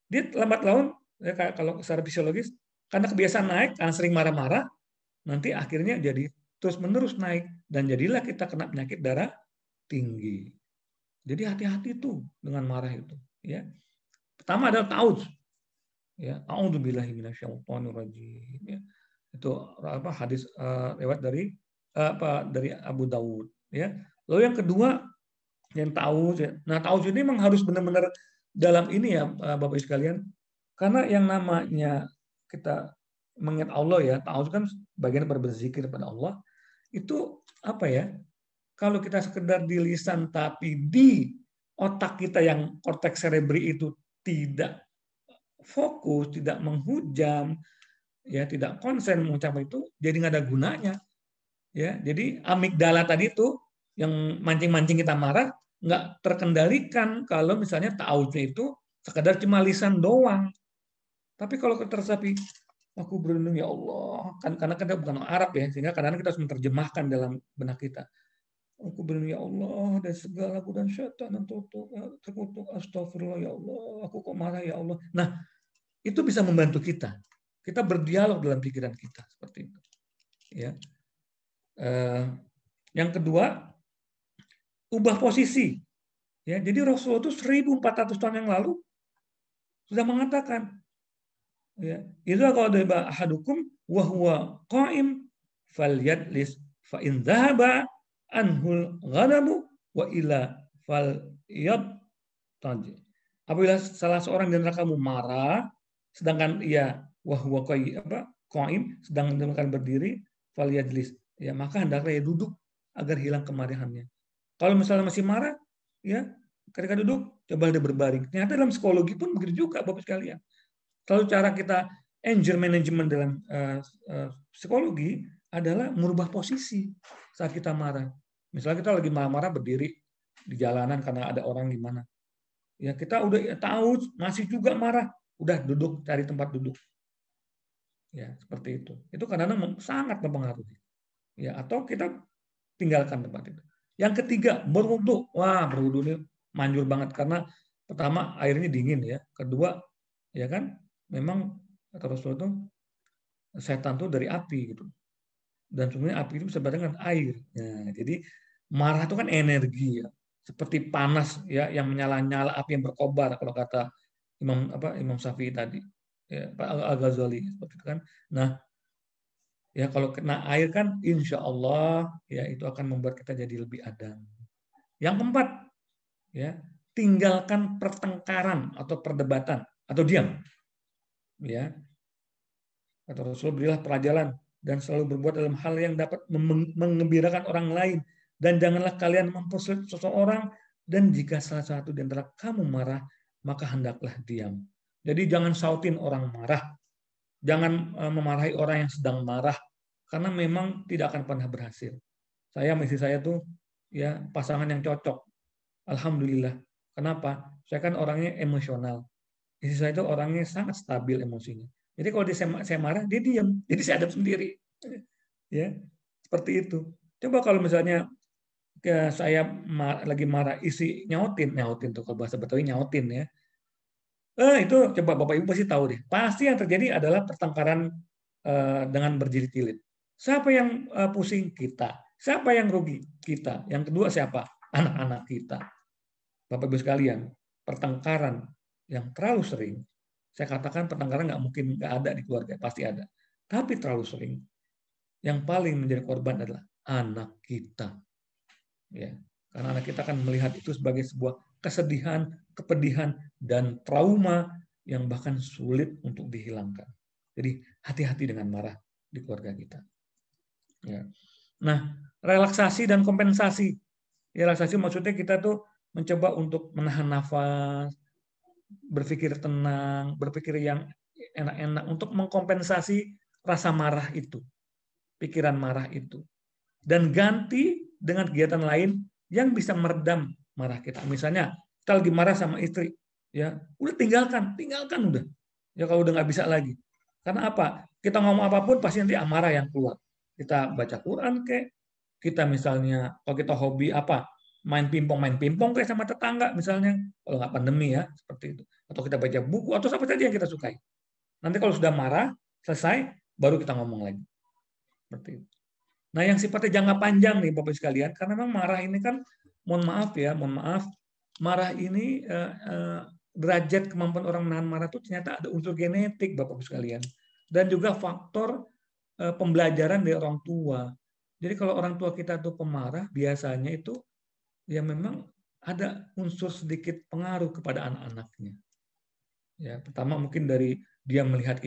dia lambat laun ya, kalau secara fisiologis karena kebiasaan naik, karena sering marah-marah, nanti akhirnya jadi terus-menerus naik dan jadilah kita kena penyakit darah tinggi. Jadi hati-hati tuh dengan marah itu. Ya, pertama adalah ta'awudz. Ya, a'udzubillahi minasyaitonirrajim. Ya, itu hadis lewat dari Abu Dawud. Ya, lalu yang kedua yang ta'awudz. Ya. Nah, ta'awudz ini memang harus benar-benar dalam ini ya, Bapak Ibu sekalian. Karena yang namanya kita mengingat Allah ya, ta'awudz kan bagian berzikir pada Allah. Itu apa ya? Kalau kita sekedar di lisan tapi di otak kita yang korteks cerebri itu tidak fokus, tidak menghujam, ya tidak konsen mengucapkan itu, jadi nggak ada gunanya. Ya, jadi amigdala tadi itu yang mancing-mancing kita marah nggak terkendalikan kalau misalnya ta'awudnya itu sekedar cuma lisan doang. Tapi kalau kita resapi, aku berlindung ya Allah, kan karena kita bukan orang Arab ya, sehingga kadang-kadang kita harus menerjemahkan dalam benak kita. Aku berlindung ya Allah dari segala godaan syaitan yang terkutuk. Astagfirullah ya Allah. Aku kok marah ya Allah. Nah, itu bisa membantu kita. Kita berdialog dalam pikiran kita seperti itu. Ya. Yang kedua, ubah posisi. Ya, jadi Rasulullah itu 1400 tahun yang lalu sudah mengatakan, ya, idza qadaba ahadukum wa huwa qa'im falyajlis fa in dhahaba anhul ghadabu wa ila fal yabtaji. Apabila salah seorang di antara kamu marah sedangkan ia wahwa qaim sedang berdiri fal yajlis, ya maka hendaklah ia duduk agar hilang kemarahannya. Kalau misalnya masih marah, ya ketika duduk coba dia berbaring. Ternyata dalam psikologi pun begitu juga Bapak sekalian. Kalau cara kita anger management dalam psikologi adalah merubah posisi saat kita marah. Misalnya kita lagi marah-marah berdiri di jalanan karena ada orang di mana. Ya kita udah tahu masih juga marah, udah duduk, cari tempat duduk. Ya, seperti itu. Itu kadang-kadang sangat mempengaruhi. Ya, atau kita tinggalkan tempat itu. Yang ketiga, berwudu. Wah, berwudu ini manjur banget karena pertama airnya dingin ya. Kedua, ya kan memang kata Rasulullah itu setan itu dari api gitu. Dan sebenarnya api itu bisa dengan air. Nah, jadi marah itu kan energi ya, seperti panas ya yang menyala-nyala, api yang berkobar kalau kata Imam Syafi'i tadi, ya, Pak Al-Ghazali seperti itu kan. Nah, ya kalau kena air kan insya Allah ya itu akan membuat kita jadi lebih adem. Yang keempat, ya tinggalkan pertengkaran atau perdebatan atau diam. Ya, kata Rasul, berilah pelajaran dan selalu berbuat dalam hal yang dapat mengembirakan orang lain. Dan janganlah kalian mempersulit seseorang, dan jika salah satu di antara kamu marah, maka hendaklah diam. Jadi jangan sautin orang marah. Jangan memarahi orang yang sedang marah, karena memang tidak akan pernah berhasil. Istri saya tuh ya pasangan yang cocok. Alhamdulillah. Kenapa? Saya kan orangnya emosional. Istri saya itu orangnya sangat stabil emosinya. Jadi kalau saya marah, dia diam. Jadi saya hadap sendiri. Ya, seperti itu. Coba kalau misalnya saya lagi marah, isi nyautin tuh kalau bahasa Betawi nyautin ya. Itu coba Bapak Ibu pasti tahu deh. Pasti yang terjadi adalah pertengkaran dengan berjilid-jilid. Siapa yang pusing? Kita. Siapa yang rugi? Kita. Yang kedua siapa? Anak-anak kita. Bapak Ibu sekalian, pertengkaran yang terlalu sering, saya katakan pertengkaran nggak mungkin nggak ada di keluarga, pasti ada. Tapi terlalu sering, yang paling menjadi korban adalah anak kita. Ya, karena anak kita akan melihat itu sebagai sebuah kesedihan, kepedihan, dan trauma yang bahkan sulit untuk dihilangkan. Jadi hati-hati dengan marah di keluarga kita. Ya. Nah, relaksasi dan kompensasi. Relaksasi maksudnya kita tuh mencoba untuk menahan nafas, berpikir tenang, berpikir yang enak-enak untuk mengkompensasi rasa marah itu, pikiran marah itu. Dan ganti dengan kegiatan lain yang bisa meredam marah kita. Misalnya, kita lagi marah sama istri, ya udah tinggalkan udah. Ya kalau udah nggak bisa lagi. Karena apa? Kita ngomong apapun pasti nanti amarah yang keluar. Kita baca Quran kayak, kita misalnya kalau kita hobi apa? Main pingpong kayak sama tetangga misalnya, kalau nggak pandemi ya, seperti itu. Atau kita baca buku atau apa saja yang kita sukai. Nanti kalau sudah marah, selesai, baru kita ngomong lagi. Seperti itu. Nah, yang sifatnya jangka panjang nih Bapak sekalian, karena memang marah ini kan, mohon maaf, marah ini derajat kemampuan orang menahan marah itu ternyata ada unsur genetik Bapak sekalian, dan juga faktor pembelajaran dari orang tua. Jadi kalau orang tua kita tuh pemarah, biasanya itu ya memang ada unsur sedikit pengaruh kepada anak-anaknya. Ya, pertama mungkin dari dia melihat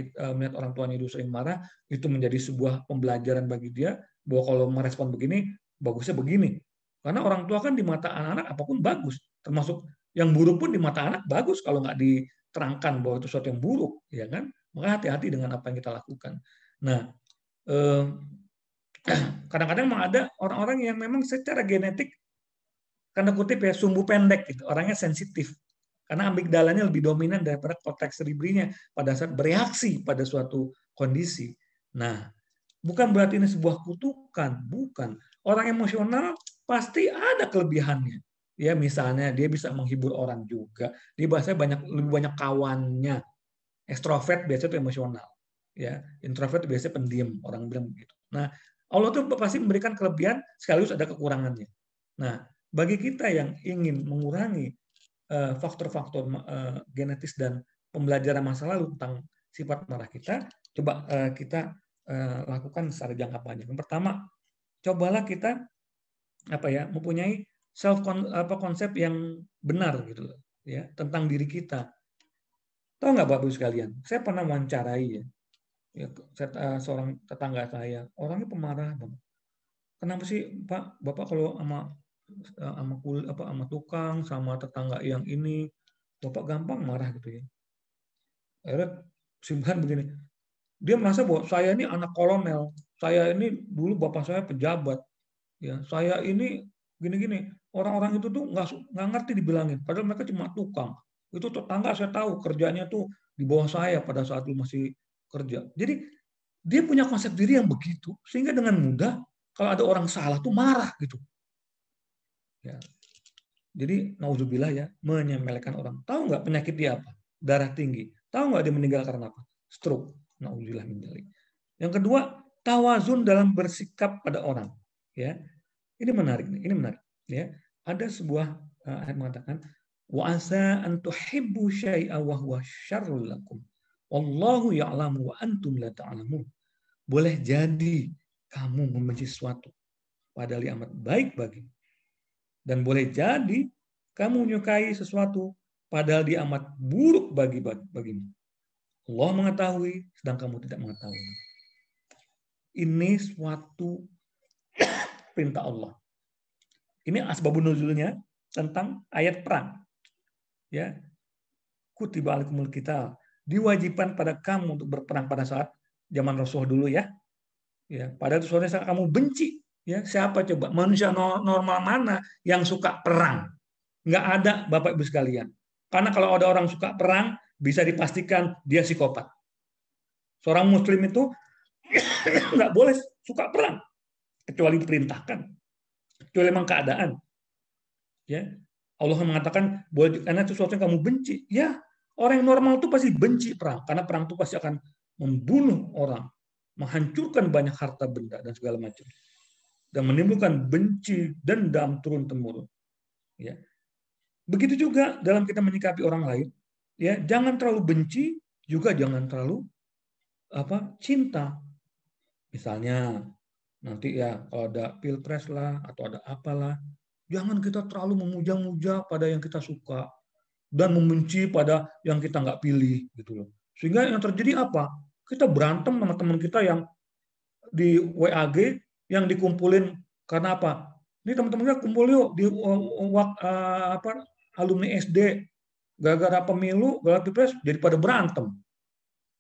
orang tuanya itu sering marah, itu menjadi sebuah pembelajaran bagi dia bahwa kalau merespon begini, bagusnya begini. Karena orang tua kan di mata anak-anak apapun bagus, termasuk yang buruk pun di mata anak bagus kalau nggak diterangkan bahwa itu sesuatu yang buruk, ya kan? Maka hati-hati dengan apa yang kita lakukan. Nah, kadang-kadang memang ada orang-orang yang memang secara genetik, tanda kutip ya, sumbu pendek gitu, orangnya sensitif. Karena amigdalanya lebih dominan daripada korteks cerebrinya pada saat bereaksi pada suatu kondisi. Nah, bukan berarti ini sebuah kutukan, bukan. Orang emosional pasti ada kelebihannya. Ya, misalnya dia bisa menghibur orang juga. Dia biasanya lebih banyak kawannya. Ekstrovert biasanya itu emosional. Ya, introvert biasanya pendiam, orang bilang begitu. Nah, Allah tuh pasti memberikan kelebihan sekaligus ada kekurangannya. Nah, bagi kita yang ingin mengurangi faktor-faktor genetis dan pembelajaran masa lalu tentang sifat marah kita, coba kita lakukan secara jangka panjang. Yang pertama, cobalah kita mempunyai konsep yang benar gitu ya tentang diri kita. Tahu nggak Bapak Ibu sekalian? Saya pernah wawancarai seorang tetangga saya, orangnya pemarah banget. Kenapa sih Pak, Bapak kalau sama tukang, sama tetangga yang ini, Bapak gampang marah gitu ya. Akhirnya simpan begini, dia merasa bahwa saya ini anak kolonel, saya ini dulu bapak saya pejabat, ya saya ini gini-gini. Orang-orang itu tuh nggak ngerti dibilangin, padahal mereka cuma tukang. Itu tetangga saya tahu kerjanya tuh di bawah saya pada saat lu masih kerja. Jadi dia punya konsep diri yang begitu, sehingga dengan mudah kalau ada orang salah tuh marah gitu. Ya. Jadi nauzubillah ya, menyepelekan orang. Tahu nggak penyakit dia apa? Darah tinggi. Tahu nggak dia meninggal karena apa? Stroke. Nauzubillah min dzalik. Yang kedua, tawazun dalam bersikap pada orang. Ya, ini menarik nih. Ini menarik. Ya, ada sebuah ayat mengatakan, wa asa an tuhibbu syai'a wa huwa syarrul lakum. Wallahu ya'lamu wa antum la ta'lamun. Boleh jadi kamu membenci sesuatu padahal amat baik bagi. Dan boleh jadi kamu menyukai sesuatu padahal dia amat buruk bagimu. Allah mengetahui sedang kamu tidak mengetahui. Ini suatu perintah Allah. Ini asbabun nuzulnya tentang ayat perang. Ya. Kutiba alaikumul qital. Diwajibkan pada kamu untuk berperang pada saat zaman Rasulullah dulu ya. Ya, pada itu saat kamu benci. Ya, siapa coba manusia normal mana yang suka perang? Nggak ada Bapak Ibu sekalian. Karena kalau ada orang suka perang, bisa dipastikan dia psikopat. Seorang muslim itu nggak boleh suka perang. Kecuali diperintahkan. Kecuali memang keadaan. Ya, Allah mengatakan, karena itu sesuatu yang kamu benci. Ya, orang yang normal itu pasti benci perang. Karena perang itu pasti akan membunuh orang. Menghancurkan banyak harta benda dan segala macam. Dan menimbulkan benci, dendam turun-temurun. Ya. Begitu juga dalam kita menyikapi orang lain, ya jangan terlalu benci, juga jangan terlalu cinta. Misalnya nanti ya kalau ada pilpres lah atau ada apalah, jangan kita terlalu memuja-muja pada yang kita suka dan membenci pada yang kita nggak pilih gitu loh. Sehingga yang terjadi apa? Kita berantem sama teman kita yang di WAG yang dikumpulin karena apa? Ini teman-temannya kumpul yuk di alumni SD, gara-gara pemilu, gara-gara pilpres jadi pada berantem.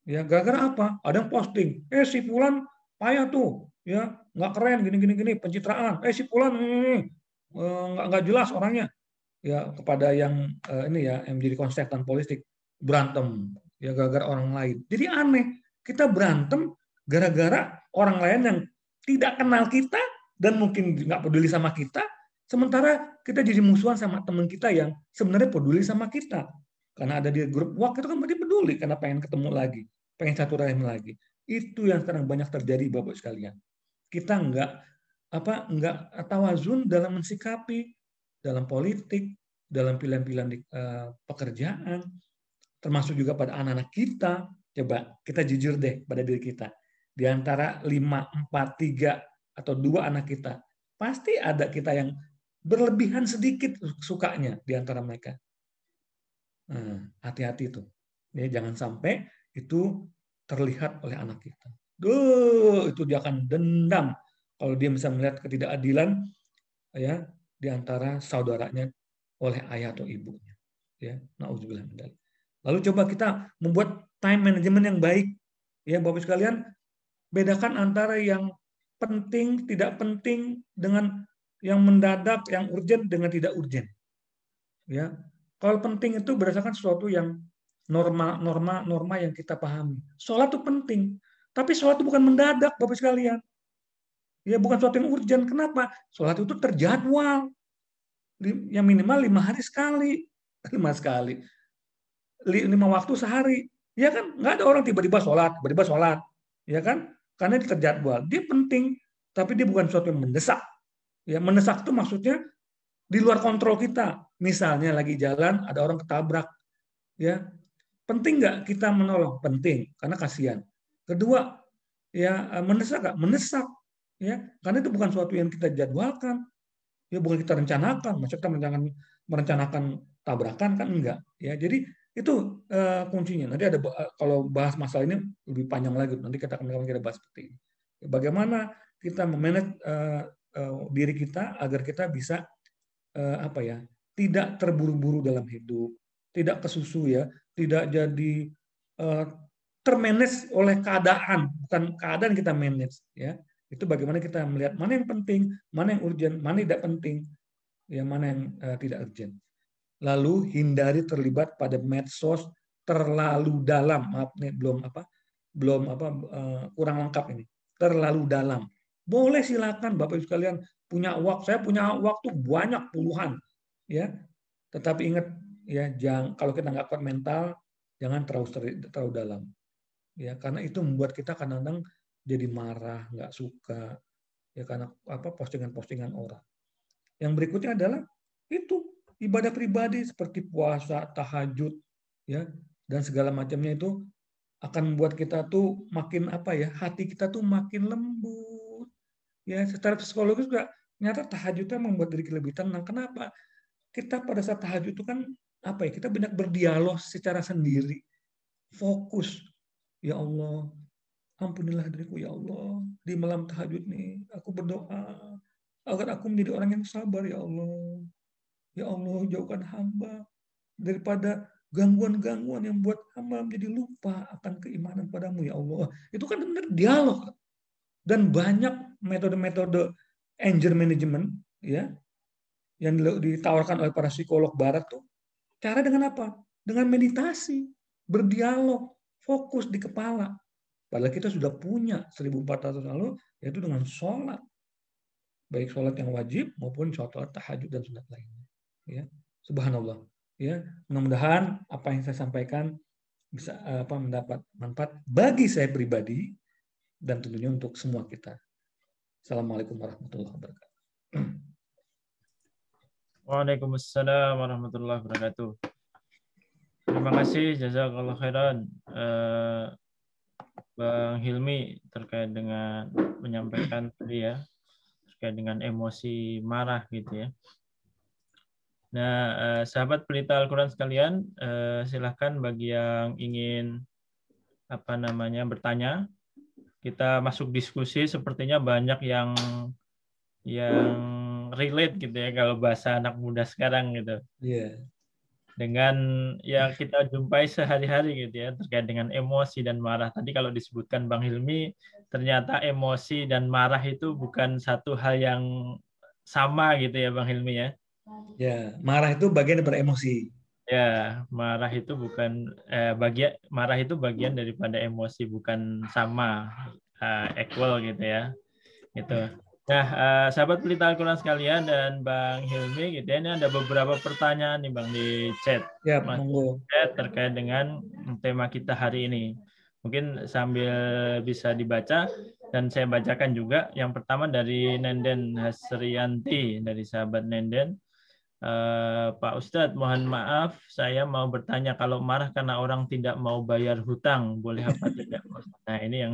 Ya, gara-gara apa? Ada yang posting, si Fulan payah tuh, ya nggak keren, gini, pencitraan. Si Fulan nggak jelas orangnya. ya kepada yang ini ya yang menjadi konsultan politik berantem ya gara-gara orang lain. Jadi aneh, kita berantem gara-gara orang lain yang tidak kenal kita dan mungkin nggak peduli sama kita, sementara kita jadi musuhan sama teman kita yang sebenarnya peduli sama kita. Karena ada di grup WhatsApp itu kan berarti peduli karena pengen ketemu lagi, pengen satu rahim lagi. Itu yang sekarang banyak terjadi Bapak sekalian. Kita nggak tawazun dalam mensikapi dalam politik, dalam pilihan-pilihan pekerjaan, termasuk juga pada anak-anak kita. Coba kita jujur deh pada diri kita. Di antara 5, 4, 3, atau 2 anak kita, pasti ada kita yang berlebihan sedikit sukanya di antara mereka. Hati-hati tuh. Ya, jangan sampai itu terlihat oleh anak kita. Itu dia akan dendam kalau dia bisa melihat ketidakadilan ya di antara saudaranya oleh ayah atau ibunya. Ya, nauzubillah min dzalik. Lalu coba kita membuat time management yang baik. Ya, Bapak sekalian, bedakan antara yang penting, tidak penting dengan yang mendadak, yang urgent dengan tidak urgent. Ya. Kalau penting itu berdasarkan sesuatu yang norma yang kita pahami. Sholat itu penting, tapi sholat itu bukan mendadak, Bapak sekalian. Ya, bukan sesuatu yang urgent. Kenapa? Sholat itu terjadwal. Yang minimal 5 hari sekali. 5 sekali. 5 waktu sehari. Ya kan? Nggak ada orang tiba-tiba sholat. Ya kan? Karena dia terjadwal. Dia penting, tapi dia bukan sesuatu yang mendesak. Ya, mendesak itu maksudnya di luar kontrol kita. Misalnya lagi jalan, ada orang ketabrak. Ya, penting nggak kita menolong? Penting, karena kasihan. Kedua, ya mendesak nggak? Mendesak. Ya, karena itu bukan sesuatu yang kita jadwalkan. Ya, bukan kita rencanakan. Maksudnya kita merencanakan tabrakan kan enggak. Ya, jadi itu kuncinya. Nanti ada kalau bahas masalah ini lebih panjang lagi. Nanti kita bahas seperti ini. Bagaimana kita memanage diri kita agar kita bisa tidak terburu-buru dalam hidup, tidak kesusu ya, tidak jadi termanage oleh keadaan, bukan keadaan kita manage ya. Itu bagaimana kita melihat mana yang penting, mana yang urgent, mana yang tidak penting, ya mana yang tidak urgent. Lalu hindari terlibat pada medsos terlalu dalam. Maaf nih kurang lengkap ini. Terlalu dalam. Boleh silakan Bapak Ibu sekalian punya waktu. Saya punya waktu banyak puluhan, ya. Tetapi ingat ya, kalau kita nggak kuat mental, jangan terlalu dalam. Ya, karena itu membuat kita kadang-kadang jadi marah, nggak suka, ya karena postingan-postingan orang. Yang berikutnya adalah itu ibadah pribadi seperti puasa, tahajud, ya dan segala macamnya itu akan membuat kita tuh makin hati kita tuh makin lembut. Ya, secara psikologis juga ternyata tahajudnya membuat diri kita lebih tenang. Kenapa? Kita pada saat tahajud itu kan kita banyak berdialog secara sendiri, fokus. Ya Allah, ampunilah diriku ya Allah. Di malam tahajud nih, aku berdoa agar aku menjadi orang yang sabar ya Allah. Ya Allah, jauhkan hamba daripada gangguan-gangguan yang buat hamba menjadi lupa akan keimanan padamu ya Allah. Itu kan benar dialog. Dan banyak metode-metode anger management ya yang ditawarkan oleh para psikolog barat tuh. Cara dengan apa? Dengan meditasi, berdialog, fokus di kepala. Padahal kita sudah punya 1400 lalu, yaitu dengan sholat. Baik sholat yang wajib maupun sholat tahajud dan sunat lainnya. Ya, subhanallah. Ya, mudah-mudahan apa yang saya sampaikan bisa mendapat manfaat bagi saya pribadi dan tentunya untuk semua kita. Assalamualaikum warahmatullahi wabarakatuh. Waalaikumsalam warahmatullahi wabarakatuh. Terima kasih, jazakallah khairan, Bang Hilmi terkait dengan menyampaikan tadi ya, terkait dengan emosi marah gitu ya. Nah, sahabat pelita Al-Quran sekalian, silahkan bagi yang ingin bertanya, kita masuk diskusi. Sepertinya banyak yang relate gitu ya kalau bahasa anak muda sekarang gitu. Yeah. Dengan yang kita jumpai sehari-hari gitu ya, terkait dengan emosi dan marah. Tadi kalau disebutkan Bang Hilmi, ternyata emosi dan marah itu bukan satu hal yang sama gitu ya Bang Hilmi ya. Ya, marah itu bagian dari emosi. Ya, marah itu bukan bagian daripada emosi, bukan sama equal gitu ya. Gitu. Nah, sahabat pelita Al-Quran sekalian dan Bang Hilmi gitu ya, ini ada beberapa pertanyaan nih Bang di chat. Ya, Mas monggo. chat terkait dengan tema kita hari ini. Mungkin sambil bisa dibaca dan saya bacakan juga. Yang pertama dari Nenden Hasrianti, dari sahabat Nenden. Pak Ustadz, mohon maaf, saya mau bertanya, kalau marah karena orang tidak mau bayar hutang, boleh apa tidak? Nah, ini yang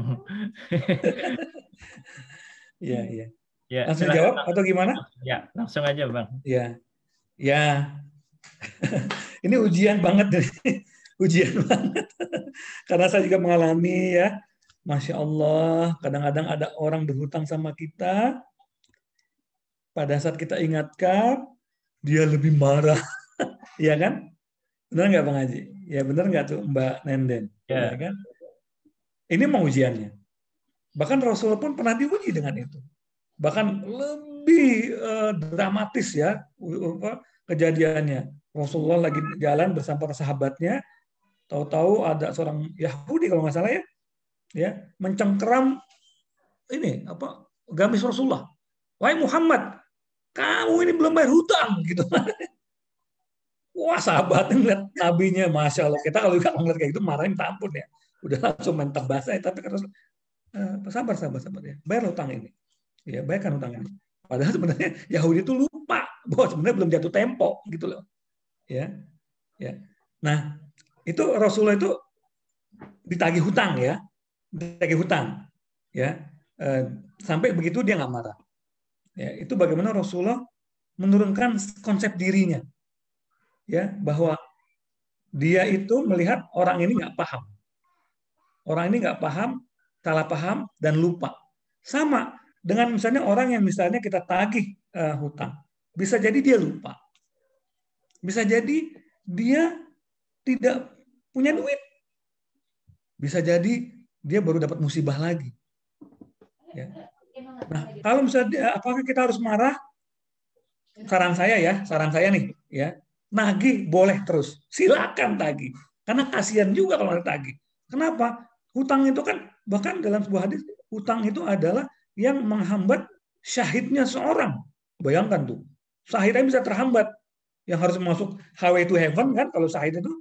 Iya, iya. ya Langsung silakan jawab Bang. atau gimana? Ya, langsung aja Bang. Ya, ya. Ini ujian banget nih. Ujian banget. Karena saya juga mengalami ya. Masya Allah, kadang-kadang ada orang berhutang sama kita. Pada saat kita ingatkan, dia lebih marah. Iya kan? Benar nggak Bang Haji? Ya benar nggak tuh Mbak Nenden? Ya Ya, kan? Ini mau ujiannya. Bahkan Rasul pun pernah diuji dengan itu. Bahkan lebih dramatis ya kejadiannya. Rasulullah lagi jalan bersama para sahabatnya, tahu-tahu ada seorang Yahudi kalau nggak salah ya mencengkeram ini apa gamis Rasulullah. Wahai Muhammad, kamu ini belum bayar hutang gitu. Wah sahabatnya ngeliat nabinya, masya Allah. Kita kalau juga ngeliat kayak gitu marahin minta ampun ya. Udah langsung mentak basah ya. Tapi kata Rasul, sabar, sabar, sabar ya. Bayar hutang ini. Ya, bayarkan hutang ini. Padahal sebenarnya Yahudi itu lupa bahwa sebenarnya belum jatuh tempo gitu loh. Ya, ya. Nah, itu Rasulullah itu ditagih hutang ya. Ditagih hutang. Ya. Sampai begitu dia nggak marah. Ya, itu bagaimana Rasulullah menurunkan konsep dirinya. Ya, bahwa dia itu melihat orang ini nggak paham. Orang ini nggak paham, salah paham, dan lupa. Sama dengan misalnya orang yang misalnya kita tagih hutang. Bisa jadi dia lupa. Bisa jadi dia tidak punya duit. Bisa jadi dia baru dapat musibah lagi. Ya. Nah, kalau misalnya apakah kita harus marah? Saran saya nih, ya, nagih boleh terus, silakan tagih, karena kasihan juga kalau ada tagih. Kenapa? Hutang itu kan bahkan dalam sebuah hadis, hutang itu adalah yang menghambat syahidnya seorang. Bayangkan tuh, syahidnya bisa terhambat, yang harus masuk highway to heaven kan, kalau syahid itu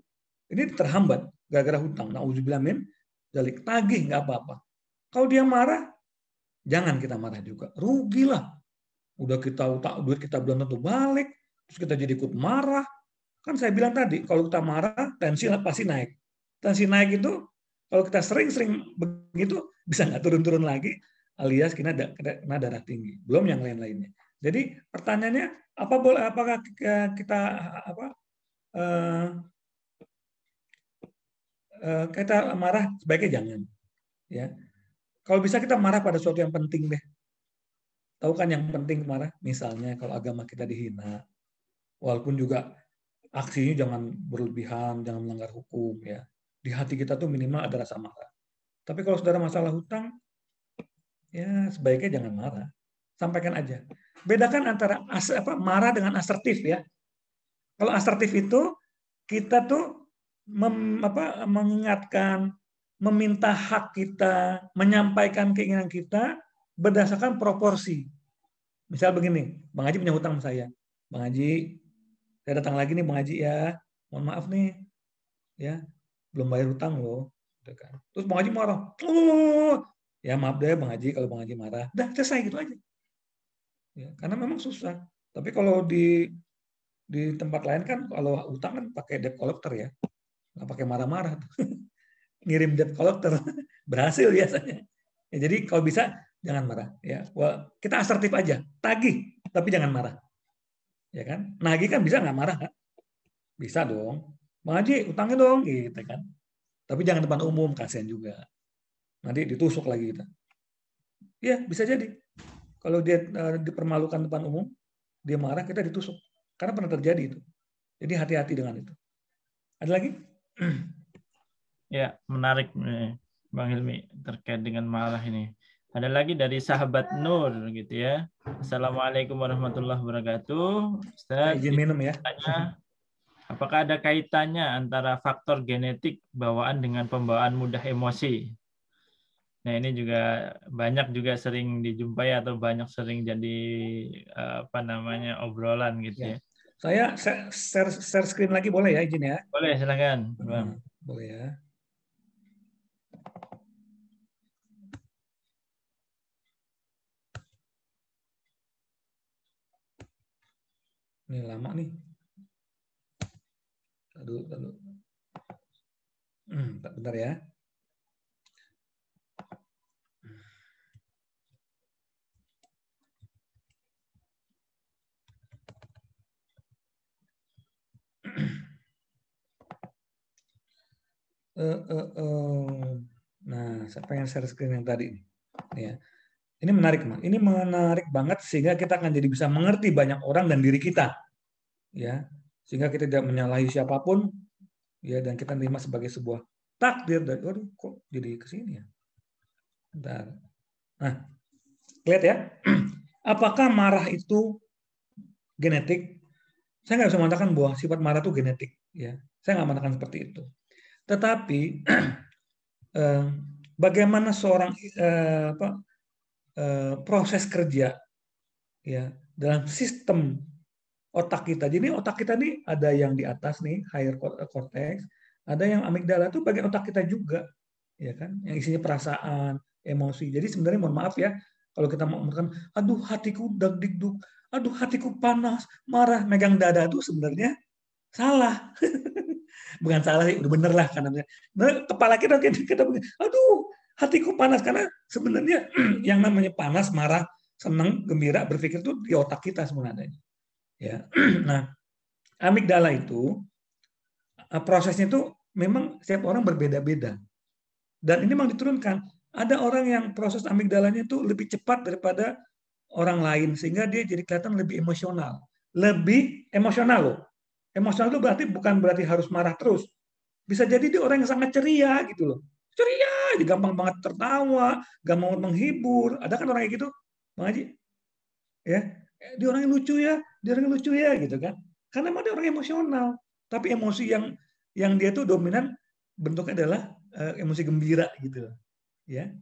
ini terhambat gara-gara hutang. Nauzubillah min dzalik, tagih nggak apa-apa. Kalau dia marah, jangan kita marah juga, rugilah. Udah kita utang duit kita belum tentu balik, terus kita jadi ikut marah. Kan saya bilang tadi, kalau kita marah, tensi pasti naik. Tensi naik itu, kalau kita sering-sering begitu, bisa nggak turun-turun lagi, alias kena darah tinggi. Belum yang lain-lainnya. Jadi pertanyaannya, apakah kita kita marah? Sebaiknya jangan. Ya, kalau bisa kita marah pada sesuatu yang penting deh. Tahu kan yang penting marah? Misalnya kalau agama kita dihina, walaupun juga aksinya jangan berlebihan, jangan melanggar hukum ya. Di hati kita tuh minimal ada rasa marah. Tapi kalau saudara masalah hutang, ya sebaiknya jangan marah. Sampaikan aja. Bedakan antara marah dengan asertif ya. Kalau asertif itu kita tuh mengingatkan, meminta hak kita, menyampaikan keinginan kita berdasarkan proporsi. Misal begini, Bang Haji punya hutang sama saya. Bang Haji, saya datang lagi nih Bang Haji ya. Mohon maaf nih, ya belum bayar hutang loh. Terus Bang Haji marah. Oh, ya maaf deh Bang Haji kalau Bang Haji marah. Udah selesai gitu aja. Ya, karena memang susah. Tapi kalau di tempat lain kan kalau hutang kan pakai debt collector ya. Nggak pakai marah-marah. Ngirim debt collector. Berhasil biasanya. Ya, jadi kalau bisa jangan marah. Ya, kita asertif aja. Tagih, tapi jangan marah. Ya kan? Nagih kan bisa nggak marah kan? Bisa dong. Bang Haji, utangnya dong, gitu kan. Tapi jangan depan umum, kasihan juga. Nanti ditusuk lagi kita. Ya, bisa jadi. Kalau dia dipermalukan depan umum, dia marah, kita ditusuk. Karena pernah terjadi itu. Jadi hati-hati dengan itu. Ada lagi? Ya, menarik Bang Hilmi terkait dengan marah ini. Ada lagi dari sahabat Nur gitu ya. Assalamualaikum warahmatullahi wabarakatuh. Saya Ustaz, izin minum ya. tanya, apakah ada kaitannya antara faktor genetik bawaan dengan pembawaan mudah emosi? Nah, ini juga banyak juga sering dijumpai atau banyak sering jadi apa namanya obrolan gitu ya. Saya share screen lagi boleh ya, izin ya? Boleh, silakan, Bang. Boleh ya. Ini lama nih. Aduh. Bentar ya. Nah, saya pengen share screen yang tadi. Ya. Ini menarik, Mas. Ini menarik banget sehingga kita akan jadi bisa mengerti banyak orang dan diri kita. Ya. Sehingga kita tidak menyalahi siapapun ya, dan kita terima sebagai sebuah takdir dari waduh kok jadi ke sini ya. Bentar. Nah, lihat ya. Apakah marah itu genetik? Saya nggak bisa mengatakan bahwa sifat marah itu genetik, ya. Saya nggak mengatakan seperti itu. Tetapi bagaimana seorang proses kerja ya dalam sistem otak kita. Jadi otak kita nih ada yang di atas nih higher cortex, ada yang amigdala itu bagian otak kita juga, ya kan? Yang isinya perasaan, emosi. Jadi sebenarnya mohon maaf ya kalau kita mau mengatakan, aduh hatiku dag-digdug, aduh hatiku panas, marah, megang dada itu sebenarnya salah. Bukan salah sih, udah bener lah karena kepala kita aduh hatiku panas karena sebenarnya yang namanya panas, marah, senang, gembira, berpikir itu di otak kita sebenarnya. Ya, nah amigdala itu prosesnya itu memang setiap orang berbeda-beda dan ini memang diturunkan. Ada orang yang proses amigdalanya itu lebih cepat daripada orang lain sehingga dia jadi kelihatan lebih emosional, loh. Emosional itu bukan berarti harus marah terus. Bisa jadi dia orang yang sangat ceria gitu loh. Ceria, dia gampang banget tertawa, gampang menghibur. Ada kan orang kayak gitu, Bang Haji? Ya, dia orang yang lucu ya, gitu kan. Karena memang dia orang emosional. Tapi emosi yang dia tuh dominan bentuknya adalah emosi gembira gitu. Ya,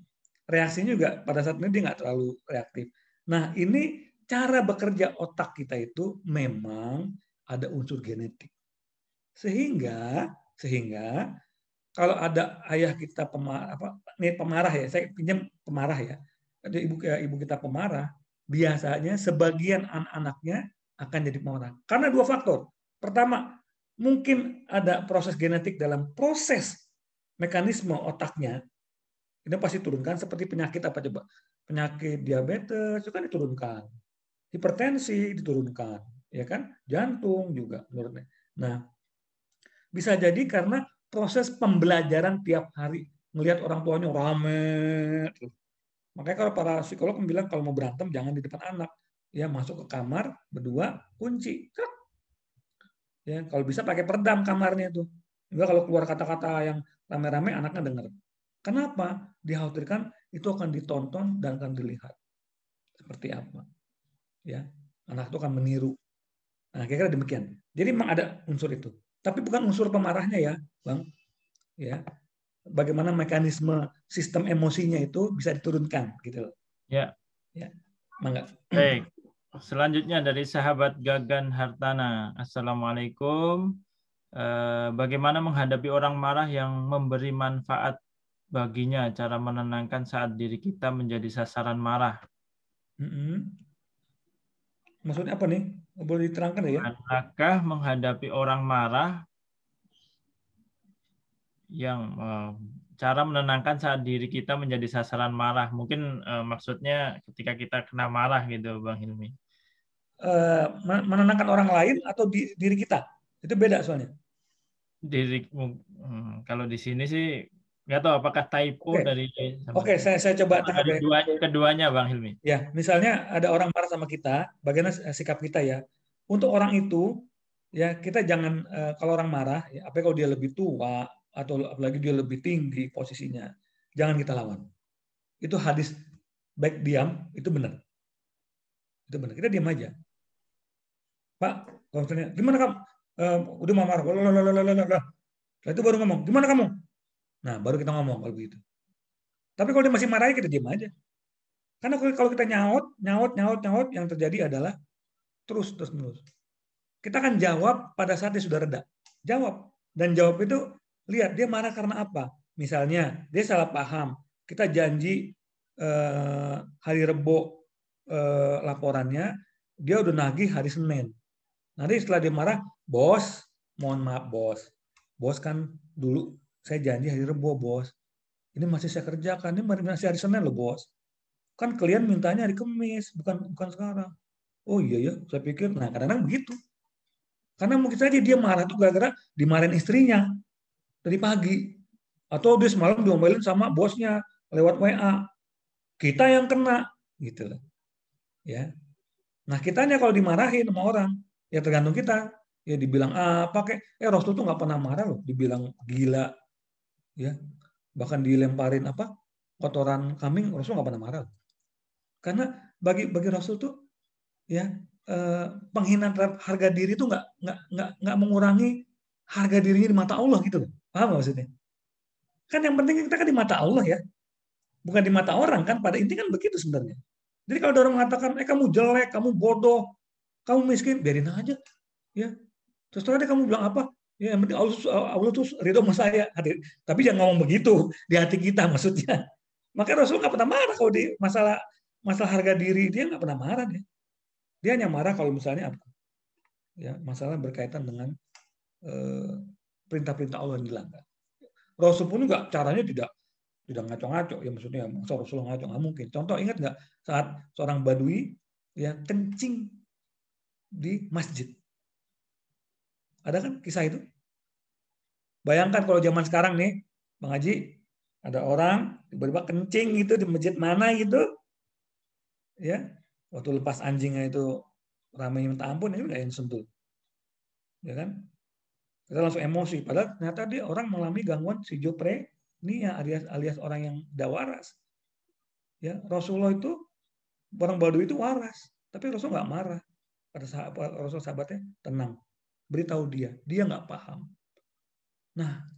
reaksinya juga pada saat ini dia nggak terlalu reaktif. Nah, ini cara bekerja otak kita itu memang ada unsur genetik. Sehingga kalau ada ayah kita pemarah ya, saya pinjam pemarah ya. Ada ibu kita pemarah, biasanya sebagian anak-anaknya akan jadi pemarah. Karena dua faktor. Pertama, mungkin ada proses genetik dalam proses mekanisme otaknya. Ini pasti turunkan seperti penyakit apa coba? Penyakit diabetes itu kan diturunkan. Hipertensi diturunkan, ya kan? Jantung juga menurutnya. Nah, bisa jadi karena proses pembelajaran tiap hari melihat orang tuanya rame. Makanya kalau para psikolog bilang kalau mau berantem jangan di depan anak, ya masuk ke kamar berdua kunci. Ya kalau bisa pakai peredam kamarnya itu. Juga kalau keluar kata-kata yang rame-rame anaknya dengar. Kenapa? Dikhawatirkan itu akan ditonton dan akan dilihat seperti apa. Ya, anak itu akan meniru. Nah, kira-kira demikian. Jadi memang ada unsur itu. Tapi bukan unsur pemarahnya ya, Bang. Ya. Bagaimana mekanisme sistem emosinya itu bisa diturunkan gitu loh. Ya. Ya. Mangga. Baik. Selanjutnya dari sahabat Gagan Hartana. Assalamualaikum. Bagaimana menghadapi orang marah yang memberi manfaat baginya, cara menenangkan saat diri kita menjadi sasaran marah? Maksudnya apa nih? Boleh diterangkan ya? Apakah menghadapi orang marah yang cara menenangkan saat diri kita menjadi sasaran marah? Mungkin maksudnya ketika kita kena marah gitu, Bang Hilmi. Menenangkan orang lain atau diri kita? Itu beda soalnya. Kalau di sini sih nggak tahu apakah typo dari. Oke, saya coba tangkap ya. Keduanya, Bang Hilmi. Ya, misalnya ada orang marah sama kita, bagaimana sikap kita ya? Untuk orang itu, ya kita jangan kalau orang marah, ya, apa kalau dia lebih tua atau apalagi dia lebih tinggi posisinya, jangan kita lawan. Itu hadis baik diam, itu benar. Itu benar. Kita diam aja. Pak, kalau misalnya, gimana kamu? Udah marah. Setelah itu baru ngomong, gimana kamu? Nah, baru kita ngomong kalau begitu. Tapi kalau dia masih marah, kita diam aja. Karena kalau kita nyaut, yang terjadi adalah terus menerus. Kita akan jawab pada saat dia sudah reda. Jawab. Dan jawab itu, lihat dia marah karena apa. Misalnya, dia salah paham. Kita janji hari Rebo laporannya, dia udah nagih hari Senin. Nanti setelah dia marah, bos, mohon maaf bos. Bos kan dulu saya janji hari Rebo bos. Ini masih saya kerjakan, ini masih hari Senin loh bos. Kan kalian mintanya hari Kamis, bukan sekarang. Oh iya ya, saya pikir, nah kadang-kadang begitu. Karena mungkin saja dia marah tuh gara-gara dimarahin istrinya dari pagi. Atau dia semalam diomelin sama bosnya lewat WA. Kita yang kena, gitu loh. Ya. Nah kitanya kalau dimarahin sama orang, ya tergantung kita. Ya dibilang apa kayak, Rasul tuh nggak pernah marah loh, dibilang gila, ya. Bahkan dilemparin kotoran kambing, Rasul nggak pernah marah. Karena bagi Rasul tuh ya penghinaan terhadap harga diri itu nggak mengurangi harga dirinya di mata Allah gitu loh. Paham nggak maksudnya? Kan yang penting kita kan di mata Allah ya, bukan di mata orang kan. Pada intinya kan begitu sebenarnya. Jadi kalau ada orang mengatakan, kamu jelek, kamu bodoh, kamu miskin, biarin aja, ya. Terus tadi kamu bilang apa? Ya, yang penting Allah tuh ridho sama saya. Tapi jangan ngomong begitu di hati kita maksudnya. Makanya Rasul nggak pernah marah kalau di masalah harga diri, dia nggak pernah marah dia. Dia hanya marah kalau misalnya apa? Ya, masalah berkaitan dengan perintah-perintah Allah yang dilanggar. Rasul pun juga caranya tidak ngaco-ngaco, ya maksudnya Rasulullah ngaco nggak mungkin. Contoh, ingat nggak saat seorang Badui ya kencing di masjid? Ada kan kisah itu? Bayangkan kalau zaman sekarang nih, Bang Haji, ada orang tiba-tiba kencing gitu di masjid mana gitu, ya waktu lepas anjingnya itu ramai minta ampun, ini nggak yang sentuh, ya kan? Kita langsung emosi. Padahal ternyata dia orang mengalami gangguan schizophrenia alias orang yang tidak waras. Ya, Rasulullah itu orang Badui itu waras, tapi Rasul nggak marah. Pada Rasul sahabatnya tenang, beritahu dia nggak paham. Nah,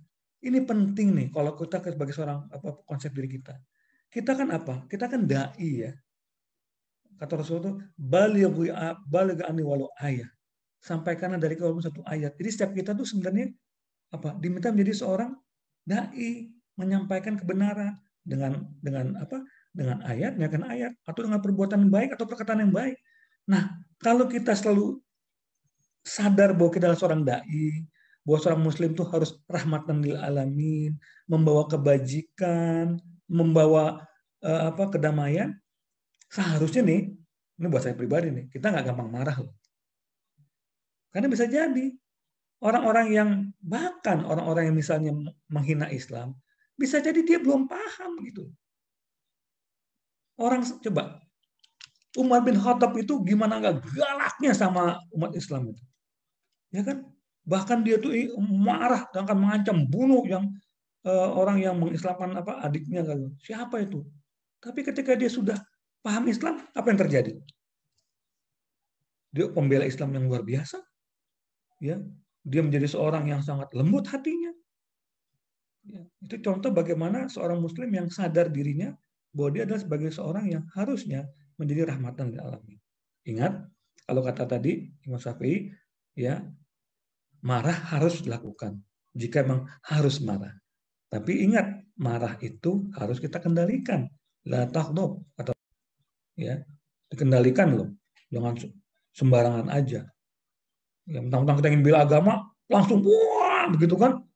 ini penting nih kalau kita sebagai seorang konsep diri kita. Kita kan apa? Kita kan dai ya. Kata Rasul itu baligh anni walau ayat. Sampaikan dari kamu satu ayat. Jadi setiap kita tuh sebenarnya diminta menjadi seorang dai, menyampaikan kebenaran dengan ayat, menyampaikan ayat, atau dengan perbuatan yang baik atau perkataan yang baik. Nah, kalau kita selalu sadar bahwa kita adalah seorang dai, bahwa seorang muslim itu harus rahmatan lil alamin, membawa kebajikan, membawa kedamaian, seharusnya nih, ini buat saya pribadi nih, kita nggak gampang marah loh. Karena bisa jadi orang-orang yang misalnya menghina Islam, bisa jadi dia belum paham gitu. Orang coba, Umar bin Khattab itu gimana nggak galaknya sama umat Islam itu, ya kan? Bahkan dia tuh marah dan akan mengancam bunuh orang yang mengislamkan adiknya kan. Siapa itu? Tapi ketika dia sudah paham Islam, apa yang terjadi? Dia pembela Islam yang luar biasa. Ya, dia menjadi seorang yang sangat lembut hatinya. Ya, itu contoh bagaimana seorang muslim yang sadar dirinya bahwa dia adalah sebagai seorang yang harusnya menjadi rahmatan lil alamin. Ingat, kalau kata tadi Imam Syafi'i, ya, marah harus dilakukan jika memang harus marah. Tapi ingat, marah itu harus kita kendalikan. La taghdab, atau ya, dikendalikan loh. Jangan sembarangan aja. Ya, mentang-mentang kita ingin bela agama, langsung wah begitu kan?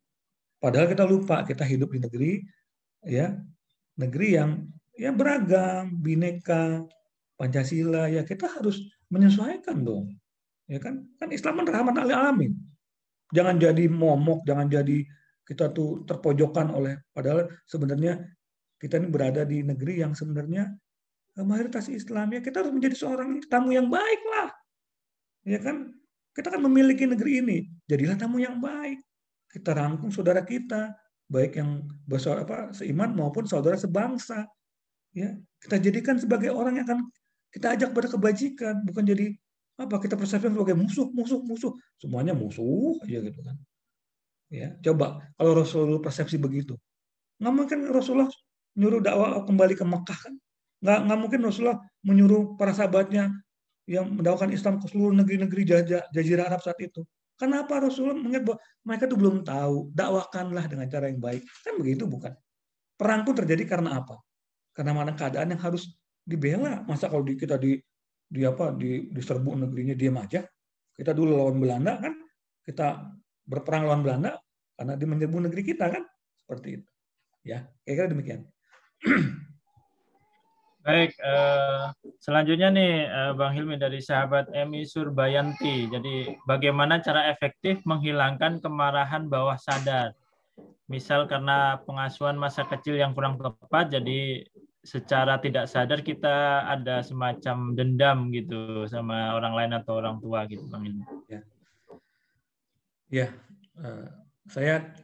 Padahal kita lupa kita hidup di negeri, ya, negeri yang ya beragam, bineka, Pancasila, ya kita harus menyesuaikan dong. Ya kan? Kan Islam kan rahmatan lil alamin. Jangan jadi momok, jangan jadi kita tuh terpojokan padahal sebenarnya kita ini berada di negeri yang sebenarnya mayoritas Islam, ya kita harus menjadi seorang tamu yang baik lah. Ya kan? Kita kan memiliki negeri ini, jadilah tamu yang baik. Kita rangkul saudara kita, baik yang seiman maupun saudara sebangsa. Ya, kita jadikan sebagai orang yang akan kita ajak pada kebajikan, bukan jadi apa kita persepsikan sebagai musuh. Semuanya musuh aja gitu kan. Ya, coba kalau Rasulullah persepsi begitu. Nggak mungkin Rasulullah nyuruh dakwah kembali ke Mekah kan? Nggak mungkin Rasulullah menyuruh para sahabatnya yang mendakwakan Islam ke seluruh negeri-negeri Jazirah Arab saat itu. Kenapa Rasulullah mengingat bahwa mereka itu belum tahu, dakwakanlah dengan cara yang baik. Kan begitu bukan? Perang pun terjadi karena apa? Karena mana keadaan yang harus dibela. Masa kalau kita diserbu negerinya diam aja? Kita dulu lawan Belanda kan, kita berperang lawan Belanda karena dia menyerbu negeri kita kan, seperti itu. Ya, kira-kira demikian. Baik, selanjutnya nih Bang Hilmi dari sahabat Emi Surbayanti. Jadi bagaimana cara efektif menghilangkan kemarahan bawah sadar? Misal karena pengasuhan masa kecil yang kurang tepat, jadi secara tidak sadar kita ada semacam dendam gitu sama orang lain atau orang tua gitu, Bang Hilmi. Ya, saya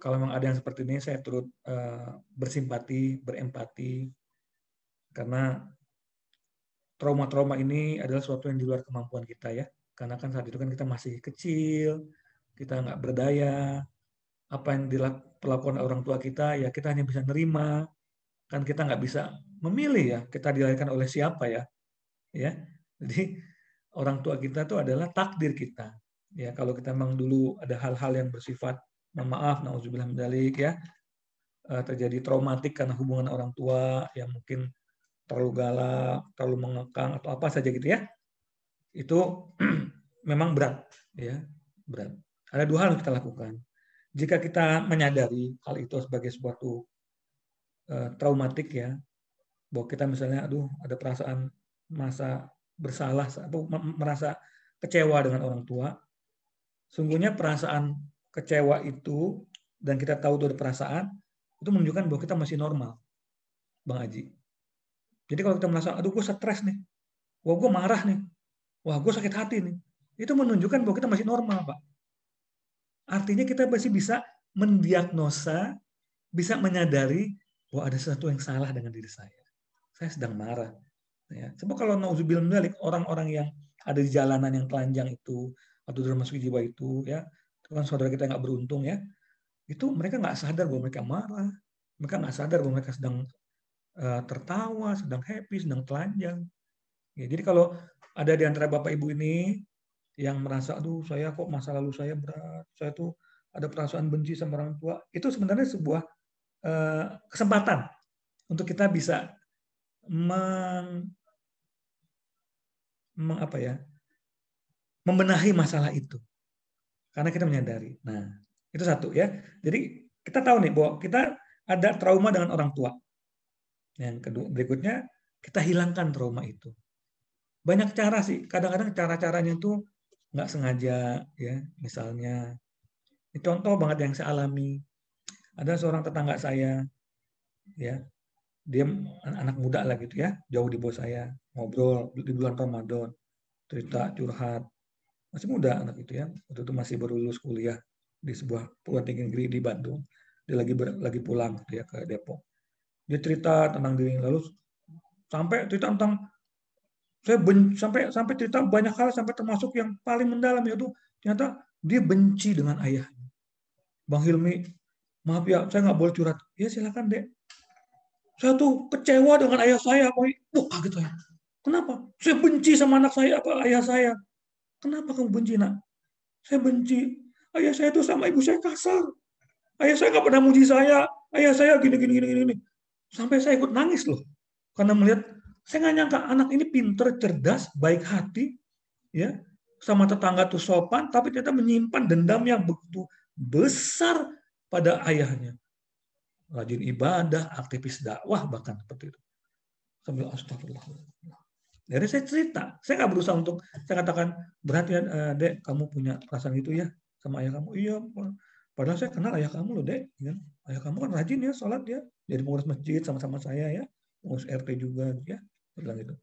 kalau memang ada yang seperti ini, saya turut bersimpati, berempati, karena trauma-trauma ini adalah sesuatu yang di luar kemampuan kita ya. Karena kan saat itu kan kita masih kecil, kita nggak berdaya, apa yang dilakukan orang tua kita ya kita hanya bisa nerima, kan kita nggak bisa memilih ya kita dilahirkan oleh siapa ya. Jadi orang tua kita itu adalah takdir kita. Ya kalau kita memang dulu ada hal-hal yang bersifat maaf, nauzubillah min dzalik ya, terjadi traumatik karena hubungan orang tua yang mungkin terlalu galak, terlalu mengekang atau apa saja gitu ya. Itu memang berat ya, berat. Ada dua hal yang kita lakukan. Jika kita menyadari hal itu sebagai suatu traumatik ya, bahwa kita misalnya ada perasaan masa bersalah atau merasa kecewa dengan orang tua, sungguhnya perasaan kecewa itu dan kita tahu itu ada perasaan itu menunjukkan bahwa kita masih normal, Bang Aji. Jadi kalau kita merasa, gue stres nih, wah gue marah nih, wah gue sakit hati nih, itu menunjukkan bahwa kita masih normal, Pak. Artinya kita masih bisa mendiagnosa, bisa menyadari bahwa ada sesuatu yang salah dengan diri saya. Saya sedang marah. Ya. Sebab kalau nauzubillah mindzalik, orang-orang yang ada di jalanan yang telanjang itu atau dalam masuk jiwa itu ya, itu kan saudara kita yang nggak beruntung ya, itu mereka nggak sadar bahwa mereka marah, mereka nggak sadar bahwa mereka sedang tertawa, sedang happy, sedang telanjang. Ya, jadi kalau ada di antara bapak ibu ini yang merasa, saya kok masa lalu saya berat, saya tuh ada perasaan benci sama orang tua, itu sebenarnya sebuah kesempatan untuk kita bisa membenahi masalah itu. Karena kita menyadari. Nah, itu satu ya. Jadi kita tahu nih bahwa kita ada trauma dengan orang tua. Yang kedua, berikutnya kita hilangkan trauma itu. Banyak cara sih. Kadang-kadang cara-caranya itu nggak sengaja ya. Misalnya, ini contoh banget yang saya alami. Ada seorang tetangga saya, ya, dia anak muda lah gitu ya, jauh di bawah saya, ngobrol di bulan Ramadan, cerita curhat. Masih muda anak itu ya, waktu itu masih baru lulus kuliah di sebuah perguruan tinggi negeri di Bandung. Dia lagi pulang gitu ya ke Depok. Dia cerita tentang dirinya, lalu sampai cerita tentang sampai cerita banyak hal, sampai termasuk yang paling mendalam yaitu ternyata dia benci dengan ayahnya. Bang Hilmi, maaf ya, saya nggak boleh curhat. Ya silakan dek. Saya tuh kecewa dengan ayah saya. Wah kaget saya. Kenapa? Saya benci sama anak saya, ayah saya. Kenapa kamu benci, nak? Saya benci. Ayah saya tuh sama ibu saya kasar. Ayah saya nggak pernah muji saya. Ayah saya gini. Sampai saya ikut nangis loh. Karena melihat, saya nggak nyangka anak ini pinter, cerdas, baik hati. Ya, sama tetangga tuh sopan, tapi ternyata menyimpan dendam yang begitu besar pada ayahnya. Rajin ibadah, aktivis dakwah, bahkan seperti itu. Sambil astagfirullah. Jadi saya cerita, saya nggak berusaha untuk saya katakan berarti dek kamu punya perasaan itu ya sama ayah kamu. Iya, padahal saya kenal ayah kamu loh dek. Ya. Ayah kamu kan rajin ya sholat ya, jadi pengurus masjid sama-sama saya ya, pengurus RT juga ya, bilang gitu.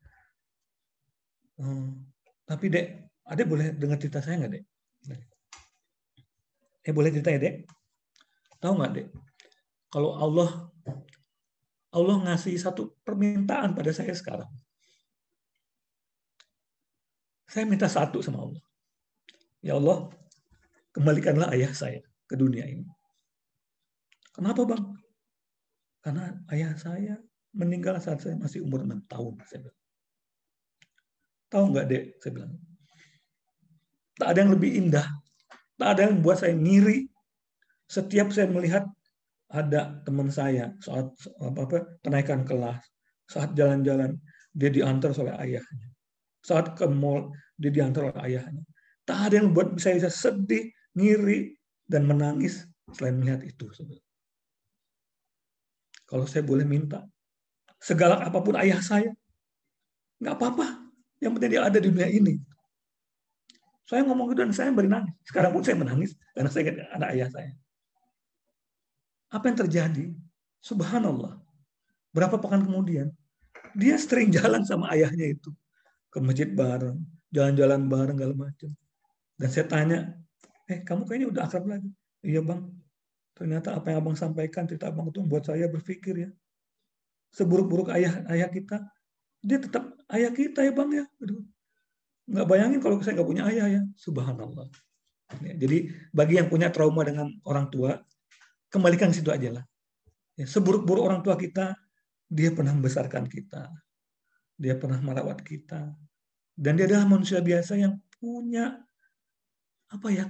Tapi dek, adek boleh dengar cerita saya nggak dek? Boleh cerita ya dek? Tahu nggak dek? Kalau Allah Allah ngasih satu permintaan pada saya sekarang. Saya minta satu sama Allah. Ya Allah, kembalikanlah ayah saya ke dunia ini. Kenapa Bang? Karena ayah saya meninggal saat saya masih umur 6 tahun. Saya bilang. Tahu nggak Dek? Saya bilang. Tak ada yang lebih indah. Tak ada yang membuat saya ngiri. Setiap saya melihat ada teman saya saat kenaikan kelas, saat jalan-jalan dia diantar oleh ayahnya, saat ke mall dia diantar oleh ayahnya. Tak ada yang membuat saya bisa sedih, ngiri, dan menangis selain melihat itu. Kalau saya boleh minta, segalak apapun ayah saya, nggak apa-apa. Yang penting dia ada di dunia ini. Saya ngomong gitu dan saya bernangis. Sekarang pun saya menangis karena saya ingat anak ayah saya. Apa yang terjadi? Subhanallah. Berapa pekan kemudian, dia sering jalan sama ayahnya itu. Ke masjid bareng, jalan-jalan bareng, segala macam. Dan saya tanya, kamu kayaknya udah akrab lagi. Iya Bang, ternyata apa yang Abang sampaikan, cerita Abang itu membuat saya berpikir ya. Seburuk-buruk ayah kita, dia tetap ayah kita ya Bang ya. Nggak bayangin kalau saya nggak punya ayah ya. Subhanallah. Jadi bagi yang punya trauma dengan orang tua, kembalikan situ aja lah. Seburuk-buruk orang tua kita, dia pernah membesarkan kita. Dia pernah merawat kita. Dan dia adalah manusia biasa yang punya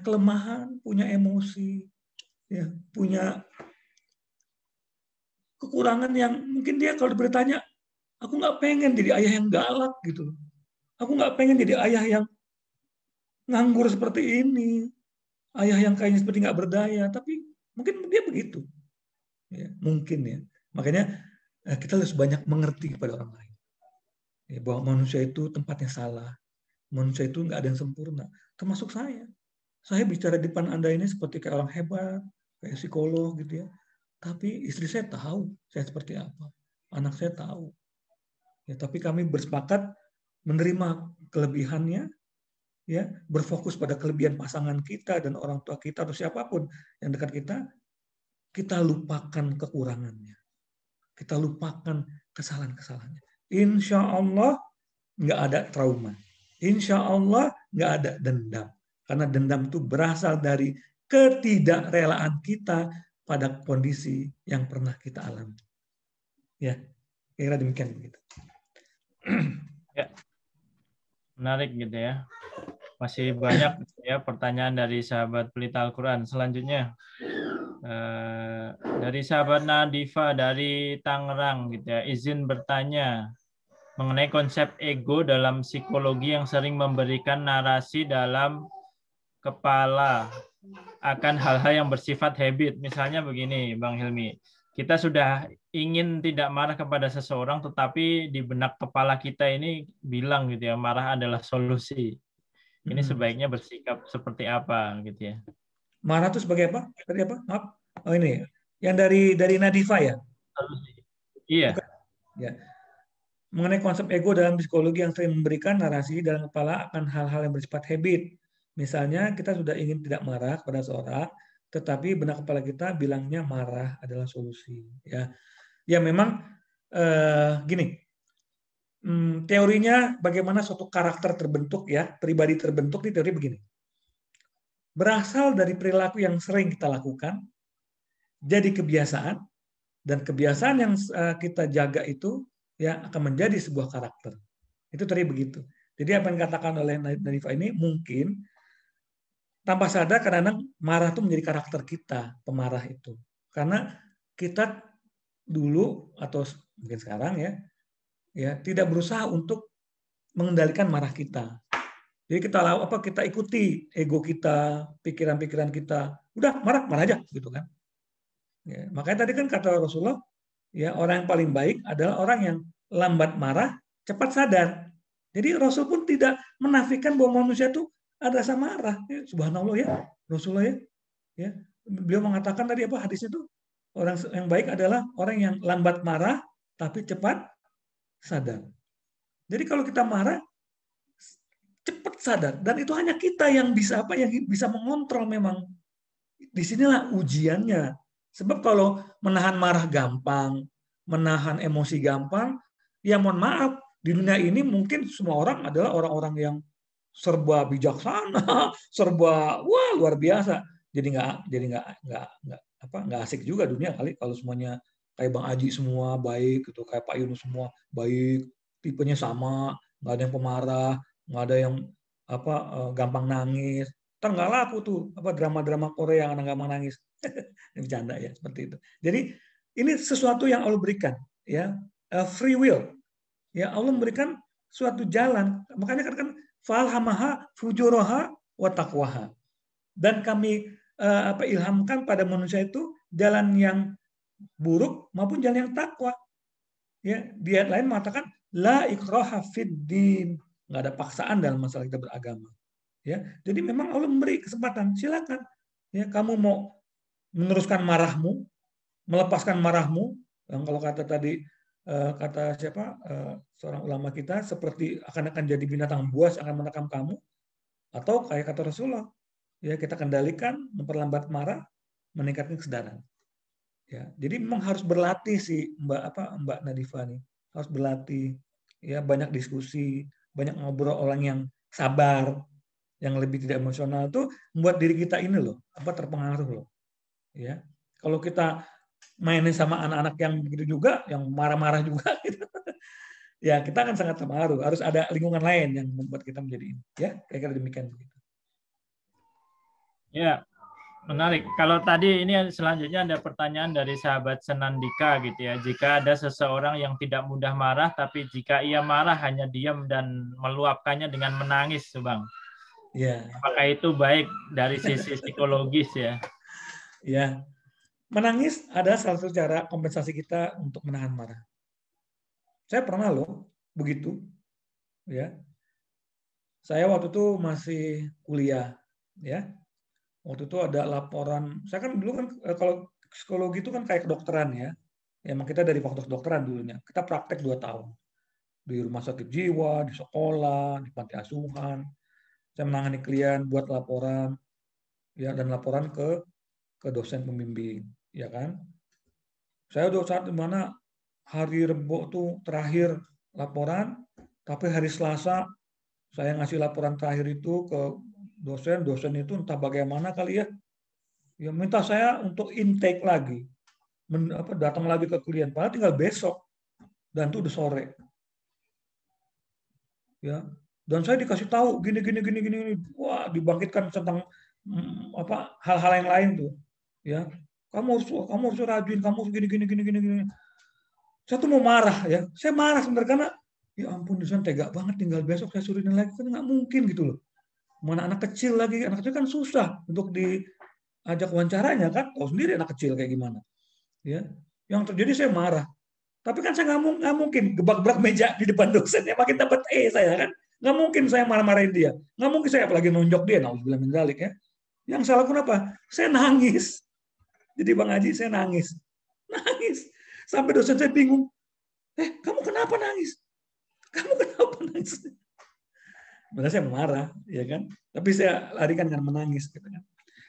kelemahan, punya emosi, ya, punya kekurangan yang mungkin dia kalau bertanya, aku nggak pengen jadi ayah yang galak gitu. Aku nggak pengen jadi ayah yang nganggur seperti ini. Ayah yang kayaknya seperti nggak berdaya. Tapi mungkin dia begitu. Ya, mungkin ya. Makanya kita harus banyak mengerti kepada orang lain. Ya, bahwa manusia itu tempatnya salah. Manusia itu nggak ada yang sempurna. Termasuk saya. Saya bicara di depan Anda ini seperti kayak orang hebat, kayak psikolog gitu ya. Tapi istri saya tahu saya seperti apa. Anak saya tahu. Ya, tapi kami bersepakat menerima kelebihannya, ya, berfokus pada kelebihan pasangan kita dan orang tua kita atau siapapun yang dekat kita lupakan kekurangannya. Kita lupakan kesalahan-kesalahannya. Insya Allah nggak ada trauma. Insya Allah nggak ada dendam. Karena dendam itu berasal dari ketidakrelaan kita pada kondisi yang pernah kita alami. Ya, kira demikian begitu. Ya. Menarik gitu ya. Masih banyak ya pertanyaan dari sahabat pelita Al-Quran. Selanjutnya dari sahabat Nadifa dari Tangerang gitu ya. Izin bertanya mengenai konsep ego dalam psikologi yang sering memberikan narasi dalam kepala akan hal-hal yang bersifat habit. Misalnya begini, Bang Hilmi. Kita sudah ingin tidak marah kepada seseorang, tetapi di benak kepala kita ini bilang gitu ya, marah adalah solusi. Ini sebaiknya bersikap seperti apa gitu ya? Marah itu sebagai apa? Tadi apa? Maaf. Oh ini, yang dari Nadifa ya? Iya. Bukan. Ya. Mengenai konsep ego dalam psikologi yang sering memberikan narasi dalam kepala akan hal-hal yang bersifat habit. Misalnya kita sudah ingin tidak marah kepada seorang, tetapi benak kepala kita bilangnya marah adalah solusi. Ya memang gini. Teorinya bagaimana suatu karakter terbentuk ya, pribadi terbentuk di teori begini. Berasal dari perilaku yang sering kita lakukan, jadi kebiasaan, dan kebiasaan yang kita jaga itu ya akan menjadi sebuah karakter. Itu tadi begitu. Jadi apa yang dikatakan oleh Nadifa ini mungkin tanpa sadar kadang-kadang marah itu menjadi karakter kita, pemarah itu. Karena kita dulu atau mungkin sekarang ya tidak berusaha untuk mengendalikan marah kita. Jadi kita ikuti ego kita, pikiran-pikiran kita. Udah marah aja gitu kan. Ya, makanya tadi kan kata Rasulullah, ya orang yang paling baik adalah orang yang lambat marah, cepat sadar. Jadi Rasul pun tidak menafikan bahwa manusia itu ada rasa marah. Ya, subhanallah ya, Rasulullah ya. Beliau mengatakan tadi apa hadisnya itu? Orang yang baik adalah orang yang lambat marah tapi cepat sadar. Jadi kalau kita marah cepat sadar dan itu hanya kita yang bisa mengontrol memang. Disinilah ujiannya. Sebab kalau menahan marah gampang, menahan emosi gampang, ya mohon maaf, di dunia ini mungkin semua orang adalah orang-orang yang serba bijaksana, serba wah luar biasa. Jadi nggak asik juga dunia kali kalau semuanya kayak Bang Aji semua baik gitu, kayak Pak Yunus semua baik, tipenya sama, nggak ada yang pemarah, nggak ada yang gampang nangis. Ntar nggak laku tuh drama-drama Korea yang gampang nangis. Ini bercanda ya seperti itu. Jadi ini sesuatu yang Allah berikan, ya, free will. Ya, Allah memberikan suatu jalan. Makanya kan falhamaha fujuraha wa taqwaha. Dan kami ilhamkan pada manusia itu jalan yang buruk maupun jalan yang takwa. Ya, di ayat lain mengatakan la ikraha fid din, nggak ada paksaan dalam masalah kita beragama. Ya, jadi memang Allah memberi kesempatan, silakan. Ya, kamu mau meneruskan marahmu, melepaskan marahmu, yang kalau kata tadi kata siapa seorang ulama kita, seperti akan jadi binatang buas akan menerkam kamu, atau kayak kata Rasulullah, ya kita kendalikan, memperlambat marah, meningkatkan kesadaran. Ya, jadi memang harus berlatih si Mbak Nadifa nih, harus berlatih, ya banyak diskusi, banyak ngobrol orang yang sabar, yang lebih tidak emosional tuh membuat diri kita ini loh terpengaruh loh. Ya, kalau kita mainin sama anak-anak yang begitu juga, yang marah-marah juga, gitu. Ya kita akan sangat terpengaruh. Harus ada lingkungan lain yang membuat kita menjadi ini. Ya, kira-kira demikian begitu. Ya, menarik. Kalau tadi ini selanjutnya ada pertanyaan dari sahabat Senandika gitu ya. Jika ada seseorang yang tidak mudah marah, tapi jika ia marah hanya diam dan meluapkannya dengan menangis, Bang. Ya. Apakah itu baik dari sisi psikologis ya? Ya. Menangis adalah salah satu cara kompensasi kita untuk menahan marah. Saya pernah loh begitu. Ya. Saya waktu itu masih kuliah, ya. Waktu itu ada laporan, saya kan dulu kan kalau psikologi itu kan kayak kedokteran ya. Emang kita dari fakultas kedokteran dulunya. Kita praktek 2 tahun. Di rumah sakit jiwa, di sekolah, di panti asuhan. Saya menangani klien buat laporan, ya, dan laporan ke dosen pembimbing, ya kan. Saya udah saat dimana hari Rebo tuh terakhir laporan, tapi hari Selasa saya ngasih laporan terakhir itu ke dosen itu entah bagaimana kali ya, ya minta saya untuk intake lagi, datang lagi ke klien, padahal tinggal besok, dan itu udah sore, ya, dan saya dikasih tahu gini, wah dibangkitkan tentang hal-hal yang lain tuh, ya, kamu harus rajin, kamu harus gini. Saya tuh mau marah ya, saya marah sebenarnya karena ya ampun dosen tega banget tinggal besok saya suruhin lagi, kan nggak mungkin gitu loh. Mana anak kecil lagi, anak kecil kan susah untuk diajak wawancaranya kan, tahu sendiri anak kecil kayak gimana. Ya, yang terjadi saya marah. Tapi kan saya nggak mungkin gebrak-gebrak meja di depan dosen, ya makin dapat saya kan. Nggak mungkin saya marah-marahin dia. Nggak mungkin saya apalagi nonjok dia, nauzubillah min dzalik ya. Yang saya lakukan apa? Saya nangis. Jadi Bang Haji, saya nangis. Nangis. Sampai dosen saya bingung. Kamu kenapa nangis? Kamu kenapa nangis? Sebenarnya saya marah, ya kan? Tapi saya larikan dengan menangis, gitu kan.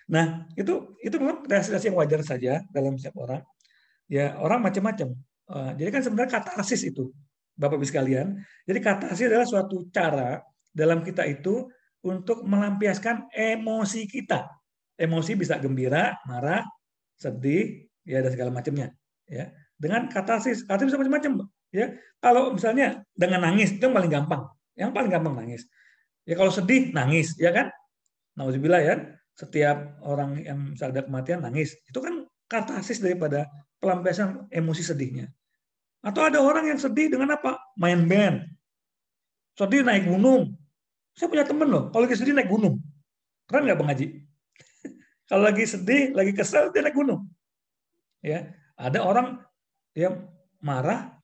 Nah, itu memang reaksi yang wajar saja dalam setiap orang. Ya, orang macam-macam. Jadi kan sebenarnya katarsis itu, Bapak Ibu sekalian. Jadi katarsis adalah suatu cara dalam kita itu untuk melampiaskan emosi kita. Emosi bisa gembira, marah, sedih, ya dan segala macamnya. Ya, dengan katarsis bisa macam-macam. Ya, kalau misalnya dengan nangis itu yang paling gampang. Yang paling gampang nangis. Ya kalau sedih nangis, ya kan? Nauzubillah ya. Setiap orang yang misalnya ada kematian nangis, itu kan katarsis daripada pelampiasan emosi sedihnya. Atau ada orang yang sedih dengan apa? Main band. Sedih naik gunung. Saya punya temen loh, kalau lagi sedih naik gunung. Keren nggak Bang Haji? Kalau lagi sedih, lagi kesel, dia naik gunung. Ya, ada orang yang marah,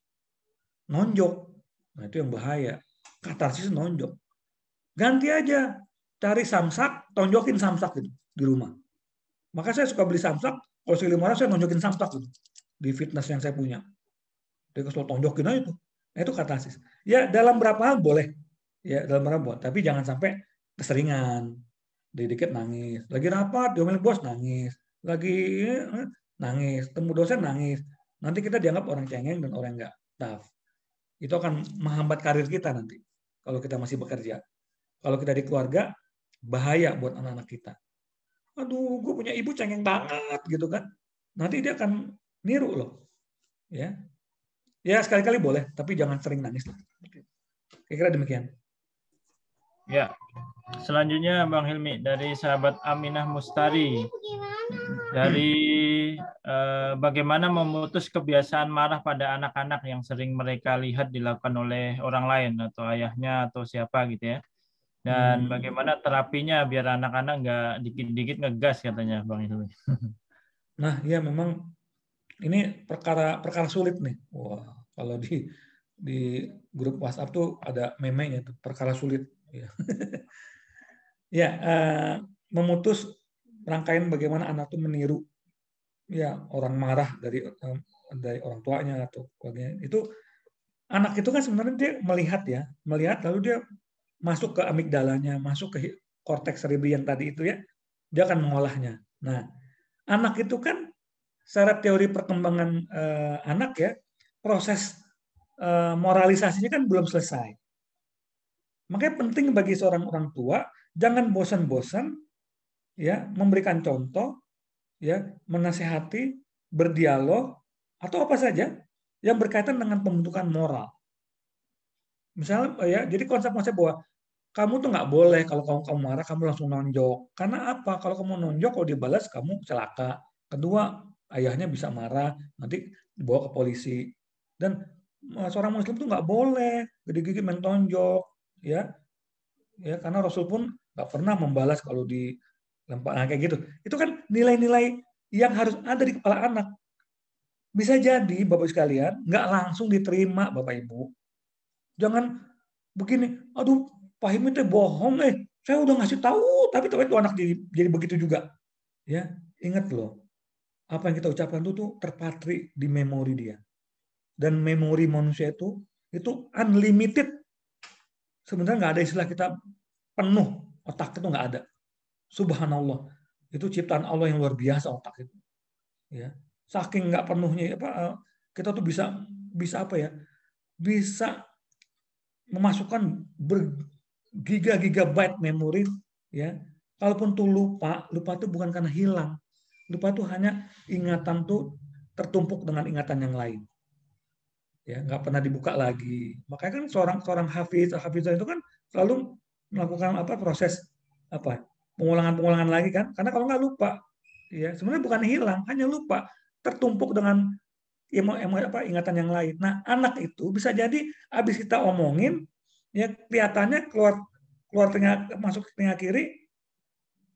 nonjok. Nah itu yang bahaya. Katarsis nonjok. Ganti aja, cari samsak, tonjokin samsak gitu di rumah. Maka saya suka beli samsak, kalau sekali marah saya nonjokin samsak gitu di fitness yang saya punya. Dia kesel tonjokin aja tuh. Nah, itu katarsis. Ya dalam berapa hal boleh, ya dalam berapa hal, tapi jangan sampai keseringan. Dikit nangis, lagi rapat, diomelin bos nangis, lagi nangis, temu dosen nangis. nanti kita dianggap orang cengeng dan orang nggak tough. Itu akan menghambat karir kita nanti kalau kita masih bekerja. Kalau kita di keluarga, bahaya buat anak-anak kita. Aduh, gue punya ibu cengeng banget gitu kan. Nanti dia akan niru loh. Ya, ya sekali-kali boleh, tapi jangan sering nangis lah. Kira-kira demikian. Ya, selanjutnya Bang Hilmi dari sahabat Aminah Mustari. Dari bagaimana memutus kebiasaan marah pada anak-anak yang sering mereka lihat dilakukan oleh orang lain atau ayahnya atau siapa gitu ya. Dan bagaimana terapinya biar anak-anak nggak dikit-dikit ngegas katanya Bang Hilmi. Nah, ya memang ini perkara sulit nih. Wah, kalau di grup WhatsApp tuh ada meme-nya tuh, perkara sulit. Ya, ya memutus rangkaian bagaimana anak tuh meniru ya orang marah dari orang tuanya atau keluarganya. Itu anak itu kan sebenarnya dia melihat lalu dia masuk ke amigdalanya, masuk ke korteks cerebri yang tadi itu ya, dia akan mengolahnya. Nah, anak itu kan secara teori perkembangan anak ya, proses moralisasinya kan belum selesai. Makanya penting bagi seorang orang tua jangan bosan-bosan ya memberikan contoh, ya menasehati, berdialog atau apa saja yang berkaitan dengan pembentukan moral. Misalnya ya, jadi konsep-konsep bahwa kamu tuh nggak boleh kalau kamu marah kamu langsung nonjok. Karena apa? Kalau kamu nonjok, kalau dibalas kamu celaka. Kedua, ayahnya bisa marah, nanti dibawa ke polisi. Dan seorang Muslim tuh nggak boleh gigit-gigit main tonjok, ya, ya karena Rasul pun nggak pernah membalas kalau dilempar kayak gitu. Itu kan nilai-nilai yang harus ada di kepala anak. Bisa jadi Bapak sekalian nggak langsung diterima Bapak Ibu. Jangan begini, aduh Pak Himi teh bohong, saya udah ngasih tahu, tapi itu anak jadi begitu juga. Ya, ingat loh, apa yang kita ucapkan itu tuh terpatri di memori dia. Dan memori manusia itu unlimited. Sebenarnya nggak ada istilah kita penuh, otak itu nggak ada. Subhanallah, itu ciptaan Allah yang luar biasa otak itu. Ya, saking nggak penuhnya, kita tuh bisa apa ya? Bisa memasukkan gigabyte memori, ya. Kalaupun tuh lupa tuh bukan karena hilang. Lupa tuh hanya ingatan tuh tertumpuk dengan ingatan yang lain. Ya, nggak pernah dibuka lagi. Makanya kan seorang hafizah itu kan selalu melakukan proses pengulangan lagi kan? Karena kalau nggak lupa, ya sebenarnya bukan hilang, hanya lupa, tertumpuk dengan ingatan yang lain. Nah, anak itu bisa jadi habis kita omongin, ya kelihatannya keluar tengah, masuk tengah kiri,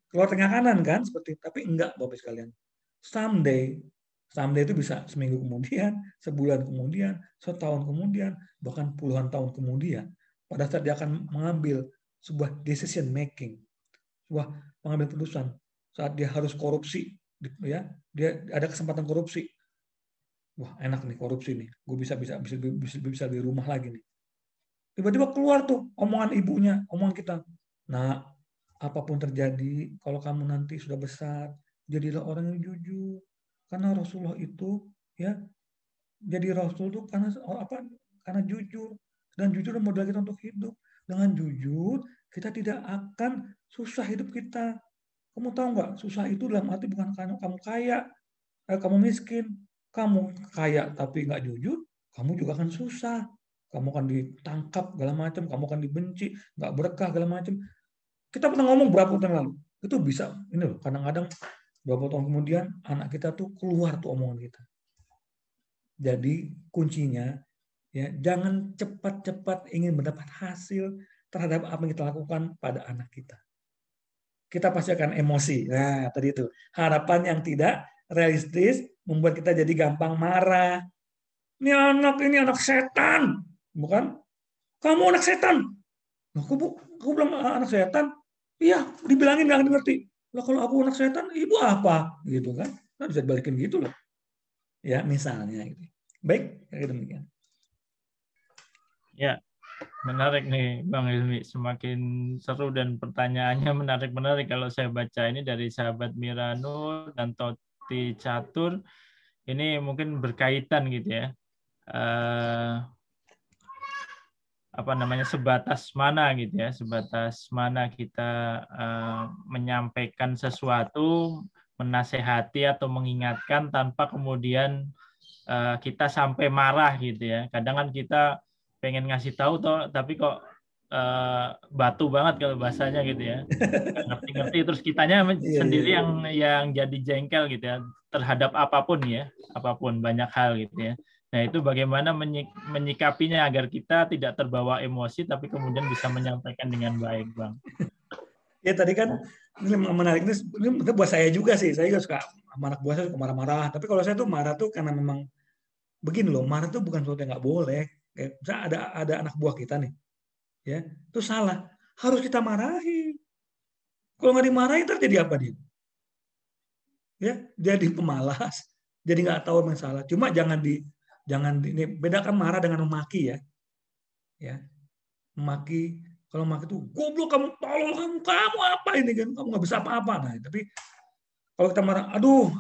keluar tengah kanan kan, seperti itu. Tapi enggak, Bapak sekalian. Someday itu bisa seminggu kemudian, sebulan kemudian, setahun kemudian, bahkan puluhan tahun kemudian, pada saat dia akan mengambil sebuah decision making, sebuah mengambil keputusan, saat dia harus korupsi, ya, dia ada kesempatan korupsi. Wah, enak nih korupsi nih, gue bisa di rumah lagi nih. Tiba-tiba keluar tuh omongan ibunya, omongan kita. Nah, apapun terjadi, kalau kamu nanti sudah besar, jadilah orang yang jujur. Karena Rasulullah itu, ya, jadi Rasul itu karena jujur. Dan jujur adalah modal kita untuk hidup. Dengan jujur, kita tidak akan susah hidup kita. Kamu tahu nggak? Susah itu dalam arti bukan karena kamu kaya, kamu miskin. Kamu kaya tapi nggak jujur, kamu juga akan susah. Kamu akan ditangkap segala macam, kamu akan dibenci, nggak berkah segala macam. Kita pernah ngomong berapa tahun lalu, itu bisa ini loh, kadang-kadang beberapa tahun kemudian anak kita tuh keluar tuh omongan kita. Jadi kuncinya ya jangan cepat-cepat ingin mendapat hasil terhadap apa yang kita lakukan pada anak kita. Kita pasti akan emosi. Nah, tadi itu harapan yang tidak realistis membuat kita jadi gampang marah. Ini anak setan, bukan? Kamu anak setan. Nah, aku bilang anak setan. Iya, dibilangin nggak ngerti. Lah kalau aku anak setan, ibu apa? Gitu kan? Nah, bisa dibalikin gitu loh. Ya, misalnya gitu. Baik, kayak demikian. Ya, menarik nih Bang Hilmi. Semakin seru dan pertanyaannya menarik-menarik kalau saya baca ini dari sahabat Miranur dan Toti Catur. ini mungkin berkaitan gitu ya. Apa namanya, sebatas mana gitu ya, sebatas mana kita menyampaikan sesuatu, menasehati atau mengingatkan tanpa kemudian kita sampai marah gitu ya. Kadang kan kita pengen ngasih tahu toh, tapi kok batu banget kalau bahasanya gitu ya, nggak ngerti-ngerti, terus kitanya Iya, iya, sendiri iya. yang jadi jengkel gitu ya terhadap apapun ya, apapun, banyak hal gitu ya. Nah, itu bagaimana menyikapinya agar kita tidak terbawa emosi tapi kemudian bisa menyampaikan dengan baik, Bang. Ya tadi kan ini menarik, ini buat saya juga sih. Saya juga suka sama anak buah saya suka marah-marah. Tapi kalau saya tuh marah tuh karena memang begini loh, marah tuh bukan sesuatu yang nggak boleh. Kayak misalnya ada anak buah kita nih, ya, itu salah, harus kita marahi. Kalau nggak dimarahi terjadi apa dia? Ya, jadi pemalas, jadi nggak tahu masalah. Cuma jangan ini bedakan marah dengan memaki ya. Memaki, kalau memaki itu goblok kamu, tolol kamu apa ini kan, kamu nggak bisa apa-apa. Nah, tapi kalau kita marah, aduh,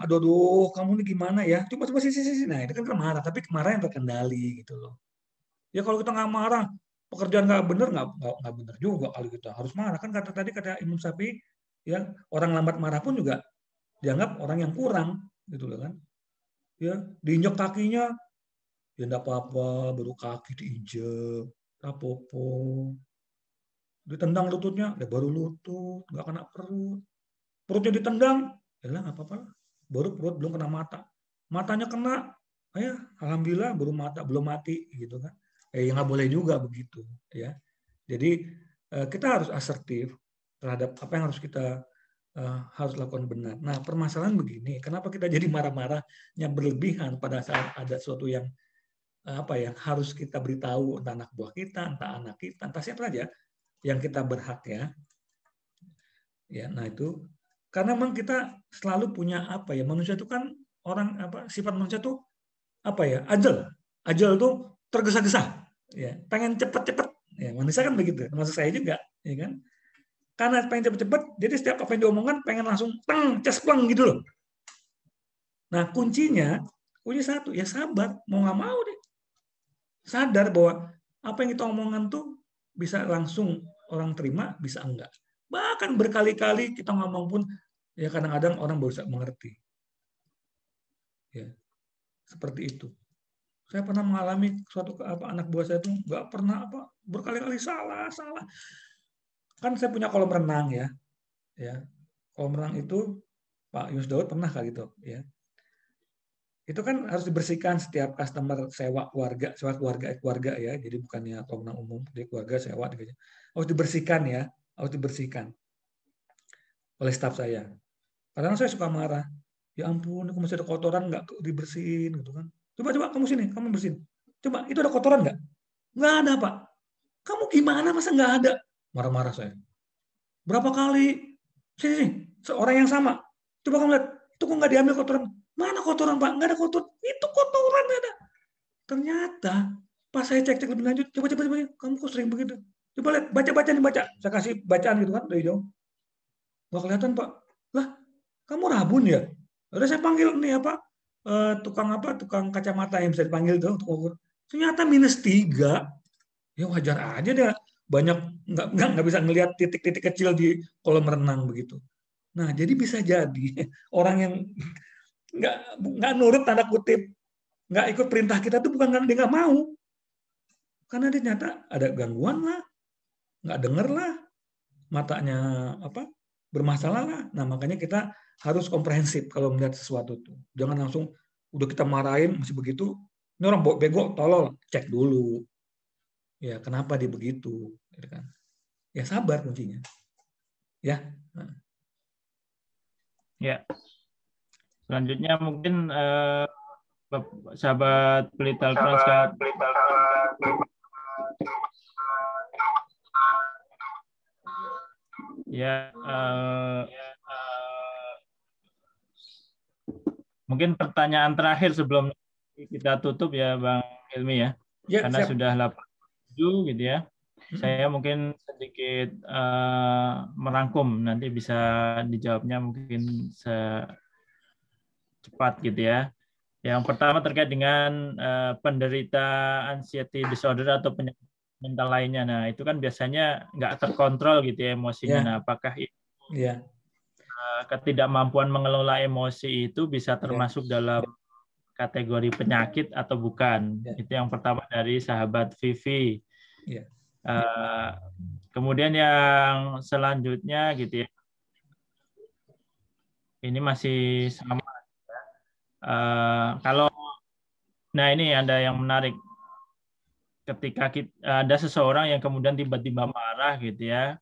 kamu ini gimana ya? Coba sih. Nah, itu kan marah, tapi kemarahan yang terkendali gitu loh. Ya kalau kita nggak marah, pekerjaan nggak bener, nggak bener juga kalau kita harus marah. Kan kata Imam Syafi'i, ya orang lambat marah pun juga dianggap orang yang kurang, gitu loh kan. Ya diinjak kakinya, ya enggak apa-apa, baru kaki diinjek, apa-apa. Ditendang lututnya, ya baru lutut, nggak kena perut. Perutnya ditendang, ya lah nggak apa-apa, baru perut belum kena mata. Matanya kena, ya alhamdulillah baru mata belum mati gitu kan. Ya nggak boleh juga begitu ya. Jadi kita harus asertif terhadap apa yang harus kita harus lakukan benar. Nah, permasalahan begini, kenapa kita jadi marah-marahnya berlebihan pada saat ada sesuatu yang apa yang harus kita beritahu, entah anak buah kita, entah anak kita, entah siapa saja yang kita berhak ya. Ya, nah itu karena memang kita selalu punya apa ya, manusia itu kan orang apa, sifat manusia itu apa ya, ajal tuh tergesa-gesa ya, pengen cepet-cepet ya, manusia kan begitu, termasuk saya juga ya kan, karena pengen cepet-cepet jadi setiap apa yang diomongkan pengen langsung cespleng gitu loh. Nah kunci satu ya, sabar, mau nggak mau deh sadar bahwa apa yang kita omongkan tuh bisa langsung orang terima, bisa enggak, bahkan berkali-kali kita ngomong pun ya kadang-kadang orang baru bisa mengerti ya, seperti itu. Saya pernah mengalami suatu anak buah saya itu nggak pernah berkali-kali salah. Kan saya punya kolam renang ya. Kolam renang itu Pak Yus Daud pernah kayak gitu ya. Itu kan harus dibersihkan setiap customer sewa keluarga ya. Jadi bukannya kolam renang umum, dia keluarga sewa gitu. Harus dibersihkan ya, harus dibersihkan oleh staf saya. Kadang saya suka marah. Ya ampun, aku masih ada kotoran nggak dibersihin gitu kan. Coba kamu sini, kamu bersihin. Coba, itu ada kotoran nggak? Nggak ada, Pak. Kamu gimana masa nggak ada? Marah-marah saya. Berapa kali? Sini, seorang yang sama. Coba kamu lihat, itu kok nggak diambil kotoran? Mana kotoran, Pak? Nggak ada kotoran. Itu kotoran ada. Ternyata, pas saya cek lebih lanjut, coba, kamu kok sering begitu? Coba lihat, baca nih, baca. Saya kasih bacaan gitu kan, dari jauh. Nggak kelihatan, Pak. Lah, kamu rabun ya? Udah saya panggil nih tukang kacamata yang bisa dipanggil tuh untuk ukur. Ternyata -3. Ya wajar aja dia banyak nggak bisa ngelihat titik-titik kecil di kolam renang begitu. Nah, jadi bisa jadi orang yang nggak nurut tanda kutip, nggak ikut perintah kita tuh bukan karena dia nggak mau, karena dia ternyata ada gangguan lah, nggak denger lah, matanya bermasalah lah. Nah, makanya kita harus komprehensif kalau melihat sesuatu tuh. Jangan langsung udah kita marahin masih begitu. Ini orang bego, tolol, cek dulu. Ya, kenapa dia begitu? Gitu kan. Ya sabar kuncinya. Ya. Nah. Ya. Selanjutnya mungkin sahabat Pelita Trans. Ya, mungkin pertanyaan terakhir sebelum kita tutup ya, Bang Hilmi ya. Karena Siap. sudah 8:07 gitu ya. Saya mungkin sedikit merangkum, nanti bisa dijawabnya mungkin secepat gitu ya. Yang pertama terkait dengan penderita anxiety disorder atau penyakit mental lainnya. Nah, itu kan biasanya nggak terkontrol gitu ya emosinya. Ya, Nah, apakah ya, ketidakmampuan mengelola emosi itu bisa ya, termasuk dalam kategori penyakit atau bukan? ya, Itu yang pertama dari sahabat Vivi. ya, Eh, Kemudian yang selanjutnya gitu ya, ini masih sama. Kalau nah ini ada yang menarik. Ketika ada seseorang yang kemudian tiba-tiba marah gitu ya,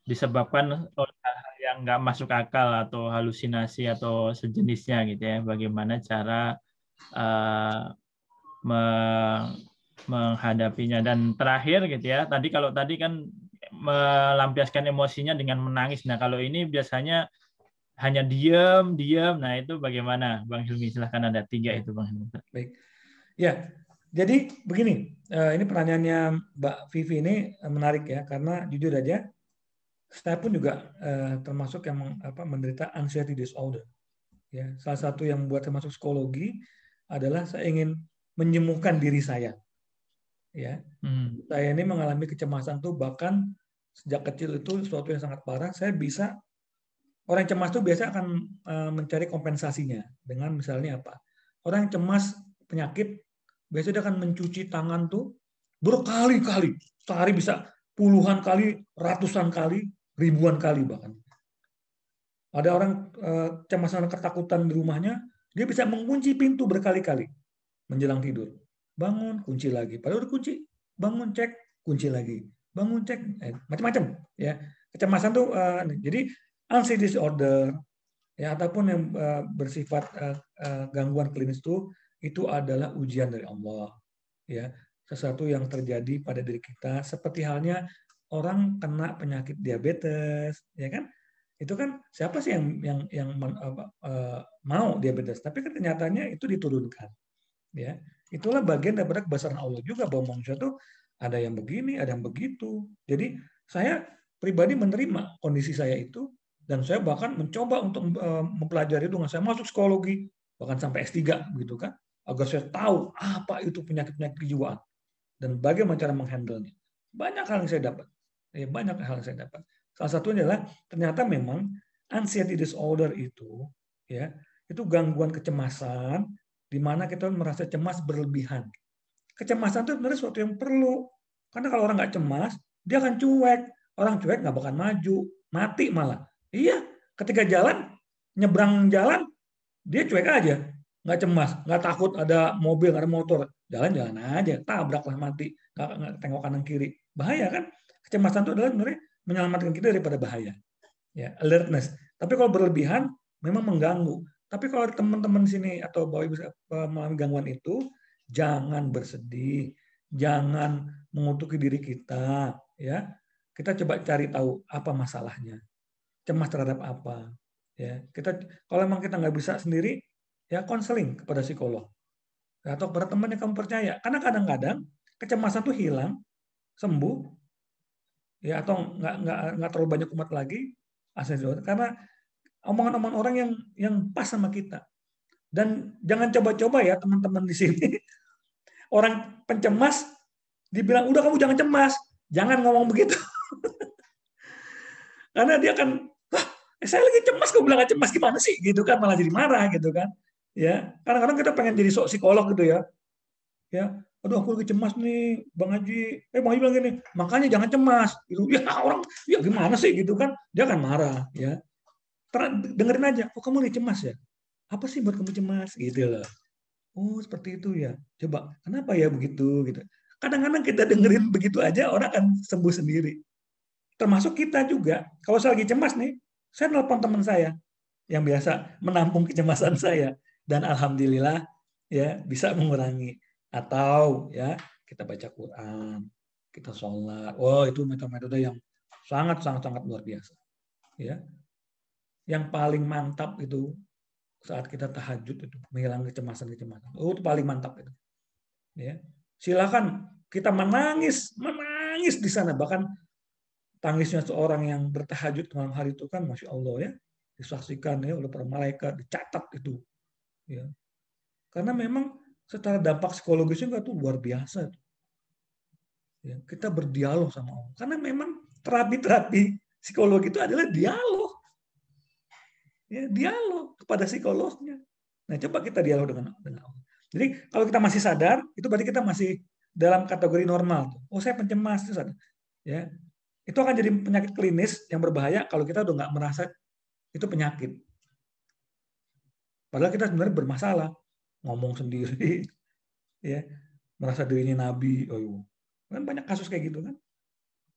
disebabkan oleh hal-hal yang nggak masuk akal atau halusinasi atau sejenisnya gitu ya, bagaimana cara uh, menghadapinya. Dan terakhir gitu ya, kalau tadi kan melampiaskan emosinya dengan menangis. Nah, kalau ini biasanya hanya diam, diam. Nah, itu bagaimana, Bang Hilmi? Silahkan, ada 3 ya. itu, Bang Hilmi. Baik. Ya, jadi begini, ini pertanyaannya Mbak Vivi ini menarik ya, karena jujur aja, saya pun juga termasuk yang menderita anxiety disorder. Ya, salah satu yang membuat saya masuk psikologi adalah saya ingin menyembuhkan diri saya. Ya, saya ini mengalami kecemasan tuh bahkan sejak kecil itu sesuatu yang sangat parah. Saya bisa orang yang cemas tuh biasa akan mencari kompensasinya dengan misalnya apa? Orang yang cemas penyakit biasanya dia akan mencuci tangan tuh berkali-kali, sehari bisa puluhan kali, ratusan kali, ribuan kali bahkan. Ada orang cemas dan ketakutan di rumahnya, dia bisa mengunci pintu berkali-kali menjelang tidur. Bangun, kunci lagi. Padahal udah kunci, bangun cek, kunci lagi. Bangun cek, macam-macam ya. Kecemasan tuh jadi anxiety disorder ya ataupun yang bersifat gangguan klinis itu adalah ujian dari Allah ya, sesuatu yang terjadi pada diri kita seperti halnya orang kena penyakit diabetes ya kan, itu kan siapa sih yang mau diabetes, tapi kan kenyataannya itu diturunkan ya. Itulah bagian daripada kebesaran Allah juga, bahwa manusia tuh ada yang begini, ada yang begitu. Jadi saya pribadi menerima kondisi saya itu, dan saya bahkan mencoba untuk mempelajari dengan saya masuk psikologi, bahkan sampai S3 gitu kan, agar saya tahu apa itu penyakit-penyakit kejiwaan dan bagaimana cara menghandlenya. Banyak hal yang saya dapat. Ya, banyak hal yang saya dapat. Salah satunya adalah ternyata memang anxiety disorder itu ya, itu gangguan kecemasan di mana kita merasa cemas berlebihan. Kecemasan itu sebenarnya sesuatu yang perlu. Karena kalau orang nggak cemas, dia akan cuek. Orang cuek nggak bakal maju, mati malah. Iya, ketika jalan, nyebrang jalan, dia cuek aja. Nggak cemas, nggak takut ada mobil, ada motor. Jalan-jalan aja, tabraklah mati. Nggak tengok kanan kiri. Bahaya kan? Kecemasan itu adalah sebenarnya menyelamatkan kita daripada bahaya. Ya, alertness. Tapi kalau berlebihan, memang mengganggu. Tapi kalau teman-teman di sini atau Bapak Ibu mengalami gangguan itu, jangan bersedih, jangan mengutuki diri kita, ya. Kita coba cari tahu apa masalahnya, cemas terhadap apa, ya. Kita kalau memang kita nggak bisa sendiri, ya konseling kepada psikolog atau kepada teman yang kamu percaya. Karena kadang-kadang kecemasan itu hilang, sembuh, ya atau nggak terlalu banyak umat lagi, karena omongan-omongan orang yang pas sama kita. Dan jangan coba-coba ya teman-teman di sini. Orang pencemas dibilang, udah kamu jangan cemas. Jangan ngomong begitu. Karena dia akan, saya lagi cemas, kamu bilang gak cemas gimana sih? Gitu kan, malah jadi marah gitu kan. Ya, kadang-kadang kita pengen jadi psikolog gitu ya. Ya, aduh aku lagi cemas nih, Bang Haji. Bang Haji bilang gini, makanya jangan cemas. Gitu. Ya orang, ya gimana sih gitu kan? Dia akan marah ya. Dengerin aja, oh kamu lagi cemas ya? Apa sih buat kamu cemas? Gitu loh. Oh seperti itu ya. Coba kenapa ya begitu gitu. Kadang-kadang kita dengerin begitu aja orang akan sembuh sendiri. Termasuk kita juga. Kalau saya lagi cemas nih, saya nelpon teman saya yang biasa menampung kecemasan saya, dan alhamdulillah ya bisa mengurangi. Atau ya kita baca Quran, kita sholat. Oh itu metode-metode yang sangat luar biasa. Ya, yang paling mantap itu saat kita tahajud itu menghilangkan kecemasan. Oh, itu paling mantap itu. Ya. Silakan kita menangis di sana, bahkan tangisnya seorang yang bertahajud malam hari itu kan Masya Allah ya, disaksikan ya oleh para malaikat, dicatat itu. Ya. Karena memang secara dampak psikologisnya itu luar biasa. Ya, kita berdialog sama Allah. Karena memang terapi psikologi itu adalah dialog. Ya, dialog kepada psikolognya. Nah, coba kita dialog dengan Allah. Jadi kalau kita masih sadar, itu berarti kita masih dalam kategori normal. Oh, saya pencemas, itu sadar. Ya, itu akan jadi penyakit klinis yang berbahaya kalau kita udah nggak merasa itu penyakit. Padahal kita sebenarnya bermasalah, ngomong sendiri, ya, merasa dirinya nabi, oh, kan banyak kasus kayak gitu kan,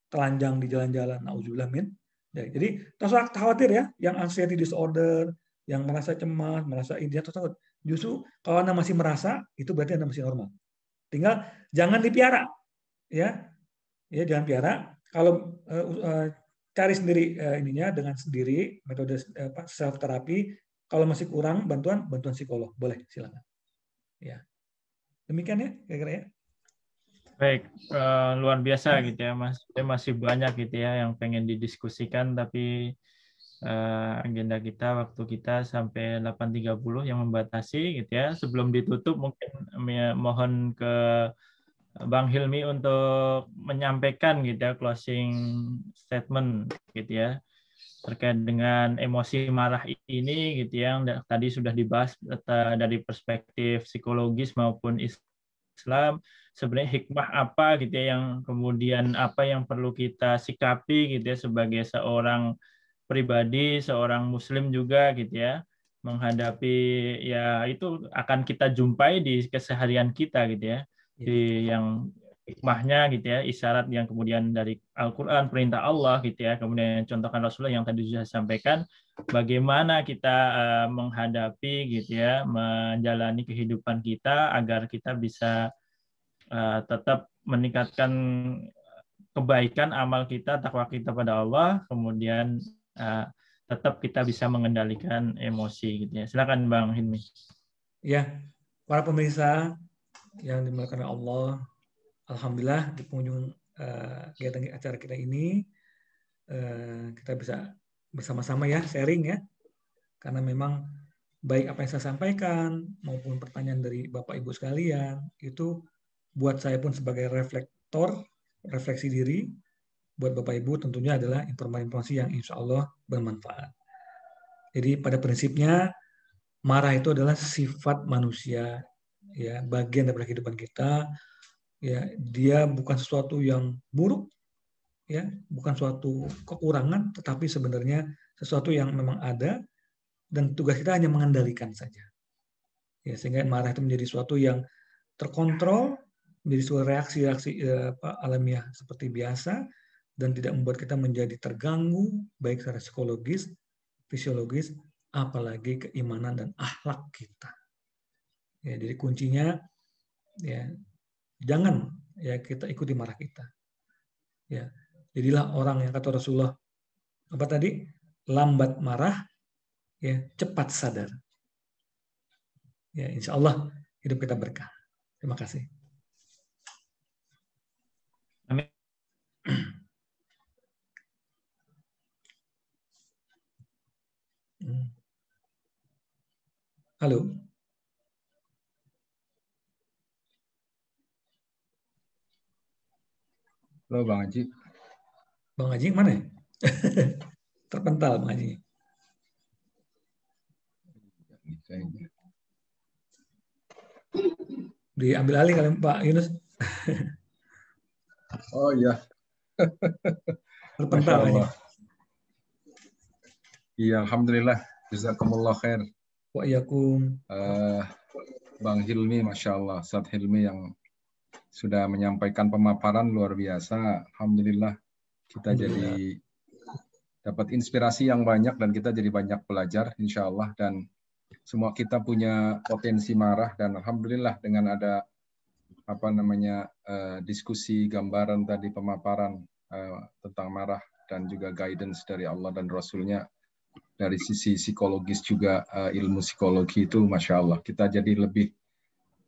telanjang di jalan-jalan, nauzubillah min. Ya, jadi tak usah khawatir ya, yang anxiety disorder, yang merasa cemas, merasa ini, takut. Justru kalau Anda masih merasa, itu berarti Anda masih normal. Tinggal jangan dipiara, ya jangan piara. Kalau cari sendiri ininya dengan sendiri, metode self terapi. Kalau masih kurang bantuan psikolog, boleh silakan. Ya, demikian ya kira-kira ya. Baik, luar biasa gitu ya Mas. Masih banyak gitu ya yang pengen didiskusikan, tapi agenda kita, waktu kita sampai 8.30 yang membatasi gitu ya. Sebelum ditutup mungkin mohon ke Bang Hilmi untuk menyampaikan gitu ya closing statement gitu ya terkait dengan emosi marah ini gitu ya, yang tadi sudah dibahas dari perspektif psikologis maupun Islam. Sebenarnya hikmah apa gitu ya, yang kemudian apa yang perlu kita sikapi gitu ya sebagai seorang pribadi, seorang muslim juga gitu ya, menghadapi ya itu akan kita jumpai di keseharian kita gitu ya, di yang hikmahnya gitu ya, isyarat yang kemudian dari Al-Quran, perintah Allah gitu ya, kemudian contohkan Rasulullah yang tadi sudah sampaikan, bagaimana kita menghadapi gitu ya, menjalani kehidupan kita agar kita bisa tetap meningkatkan kebaikan amal kita, takwa kita pada Allah, kemudian tetap kita bisa mengendalikan emosi gitu ya. Silakan Bang Hilmi. Ya, para pemirsa yang dimuliakan Allah, alhamdulillah di penghujung kegiatan acara kita ini kita bisa bersama-sama ya sharing ya, karena memang baik apa yang saya sampaikan maupun pertanyaan dari Bapak Ibu sekalian itu buat saya pun sebagai refleksi diri, buat Bapak Ibu tentunya adalah informasi yang insya Allah bermanfaat. Jadi pada prinsipnya marah itu adalah sifat manusia, ya, bagian dari kehidupan kita. Ya, dia bukan sesuatu yang buruk, ya, bukan suatu kekurangan, tetapi sebenarnya sesuatu yang memang ada dan tugas kita hanya mengendalikan saja. Ya, sehingga marah itu menjadi sesuatu yang terkontrol, menjadi sebuah reaksi-reaksi alamiah seperti biasa dan tidak membuat kita menjadi terganggu baik secara psikologis, fisiologis, apalagi keimanan dan akhlak kita. Ya, jadi kuncinya ya jangan ya kita ikuti marah kita. Ya, jadilah orang yang kata Rasulullah apa tadi? Lambat marah, ya cepat sadar. Ya, insya Allah hidup kita berkah. Terima kasih. Amin. Halo. Halo Bang Haji. Bang Haji mana ya? Terpental Bang Haji. Diambil alih kali Pak Yunus. Oh iya. Terpental Haji. Iya, alhamdulillah. Jazakumullah khair. Wa iyakum. Bang Hilmi, Masya Allah. Ustaz Hilmi yang sudah menyampaikan pemaparan luar biasa. Alhamdulillah kita jadi dapat inspirasi yang banyak dan kita jadi banyak belajar insya Allah, dan semua kita punya potensi marah, dan alhamdulillah dengan ada diskusi gambaran tadi, pemaparan tentang marah dan juga guidance dari Allah dan Rasulnya dari sisi psikologis juga, ilmu psikologi itu Masya Allah kita jadi lebih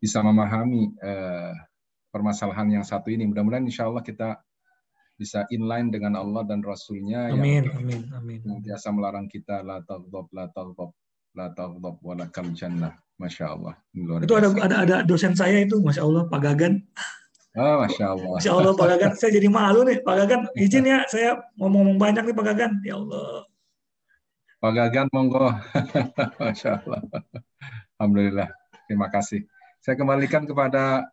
bisa memahami permasalahan yang satu ini. Mudah-mudahan insya Allah kita bisa inline dengan Allah dan Rasulnya yang amin. biasa melarang kita la taghdab, la taghdab wa lakal jannah. Masya Allah. Luar Itu biasa. ada dosen saya itu, Masya Allah, Pak Gagan. Masya Allah. Masya Allah, Pak Gagan. Saya jadi malu nih, Pak Gagan. Izin ya, saya ngomong banyak nih, Pak Gagan. Ya Allah. Pak Gagan, monggo. Masya Allah. Alhamdulillah. Terima kasih. Saya kembalikan kepada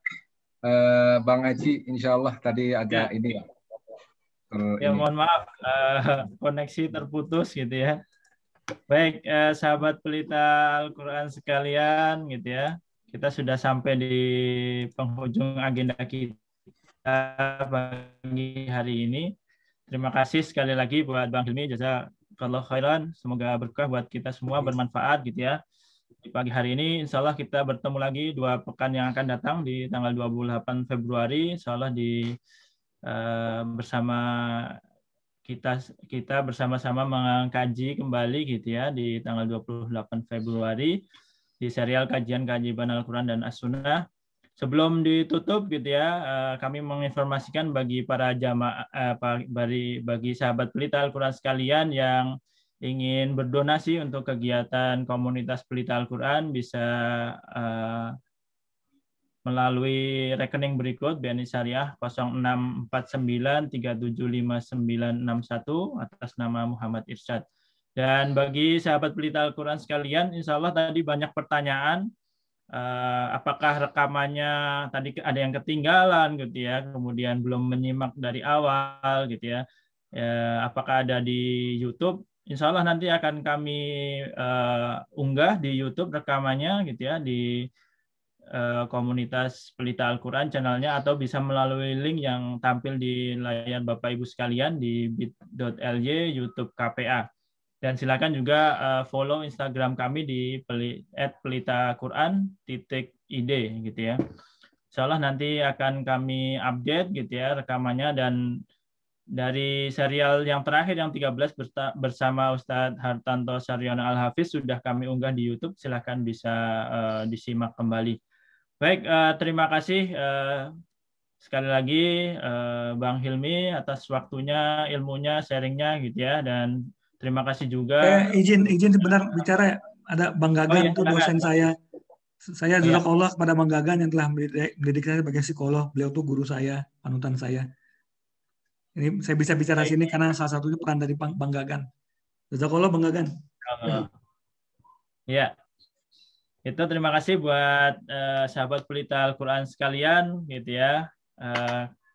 Bang Aji. Insya Allah tadi agak ini ya. Mohon maaf, koneksi terputus gitu ya. Baik, sahabat pelita Al-Quran sekalian, gitu ya. Kita sudah sampai di penghujung agenda kita pagi hari ini. Terima kasih sekali lagi buat Bang Hilmi, jazakallahu khairan. Semoga berkah buat kita semua, bermanfaat gitu ya. Di pagi hari ini, insya Allah kita bertemu lagi 2 pekan yang akan datang di tanggal 28 Februari. Insya Allah bersama kita bersama-sama mengkaji kembali gitu ya di tanggal 28 Februari di serial kajian keajaiban Al-Quran dan As-Sunnah. Sebelum ditutup gitu ya, kami menginformasikan bagi para jamaah, bagi sahabat pelita Al-Quran sekalian yang ingin berdonasi untuk kegiatan komunitas pelita Al-Quran bisa melalui rekening berikut BNI Syariah 0649375961 atas nama Muhammad Irsyad. Dan bagi sahabat pelita Al-Quran sekalian, insya Allah tadi banyak pertanyaan, apakah rekamannya tadi ada yang ketinggalan gitu ya, kemudian belum menyimak dari awal gitu ya, apakah ada di YouTube? Insya Allah nanti akan kami unggah di YouTube rekamannya gitu ya, di komunitas pelita Al-Quran channelnya, atau bisa melalui link yang tampil di layar Bapak Ibu sekalian di bit.ly YouTube KPA. Dan silakan juga follow Instagram kami di @pelitaquran.id gitu ya. Insya Allah nanti akan kami update gitu ya rekamannya, dan dari serial yang terakhir yang 13 bersama Ustadz Hartanto Saryono Al-Hafiz sudah kami unggah di YouTube. Silakan bisa disimak kembali. Baik, terima kasih sekali lagi Bang Hilmi atas waktunya, ilmunya, sharingnya gitu ya, dan terima kasih juga. Izin sebentar bicara ya. Ada Bang Gagan itu dosen saya. Saya jazakallah kepada Bang Gagan yang telah mendidik saya sebagai psikolog. Beliau tuh guru saya, panutan saya. Ini saya bisa bicara sini karena salah satunya peran dari Bang Gagan. Jazakallah Bang Gagan. Ya. Itu terima kasih buat sahabat pelita Al-Quran sekalian gitu ya.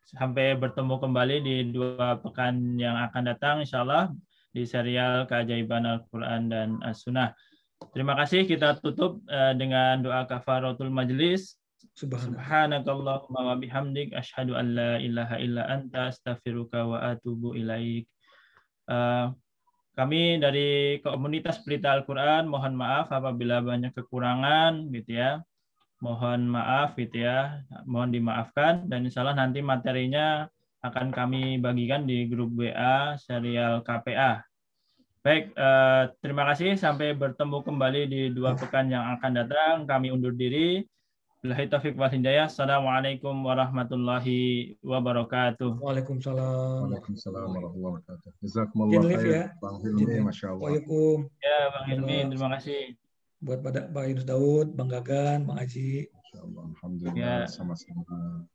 Sampai bertemu kembali di 2 pekan yang akan datang insya Allah di serial keajaiban Al-Quran dan As-Sunnah. Terima kasih, kita tutup dengan doa kafaratul majlis. Subhanakallahumma wa bihamdik asyhadu an la ilaha illa anta astaghfiruka wa atubu ilaik. Kami dari komunitas pelita Al-Quran mohon maaf apabila banyak kekurangan gitu ya. Mohon maaf gitu ya. Mohon dimaafkan, dan insya Allah nanti materinya akan kami bagikan di grup WA serial KPA. Baik, terima kasih. Sampai bertemu kembali di 2 pekan yang akan datang. Kami undur diri. Billahi taufiq wal hidayah. Assalamualaikum warahmatullahi wabarakatuh. Waalaikumsalam. Waalaikumsalam warahmatullahi wabarakatuh. Jazakumullah khair, Bang Hilmi, Masya Allah. Ya, Bang Hilmi, terima kasih. Buat Pak Yunus Daud, Bang Gagan, Bang Aji. Masya Allah, alhamdulillah, sama-sama.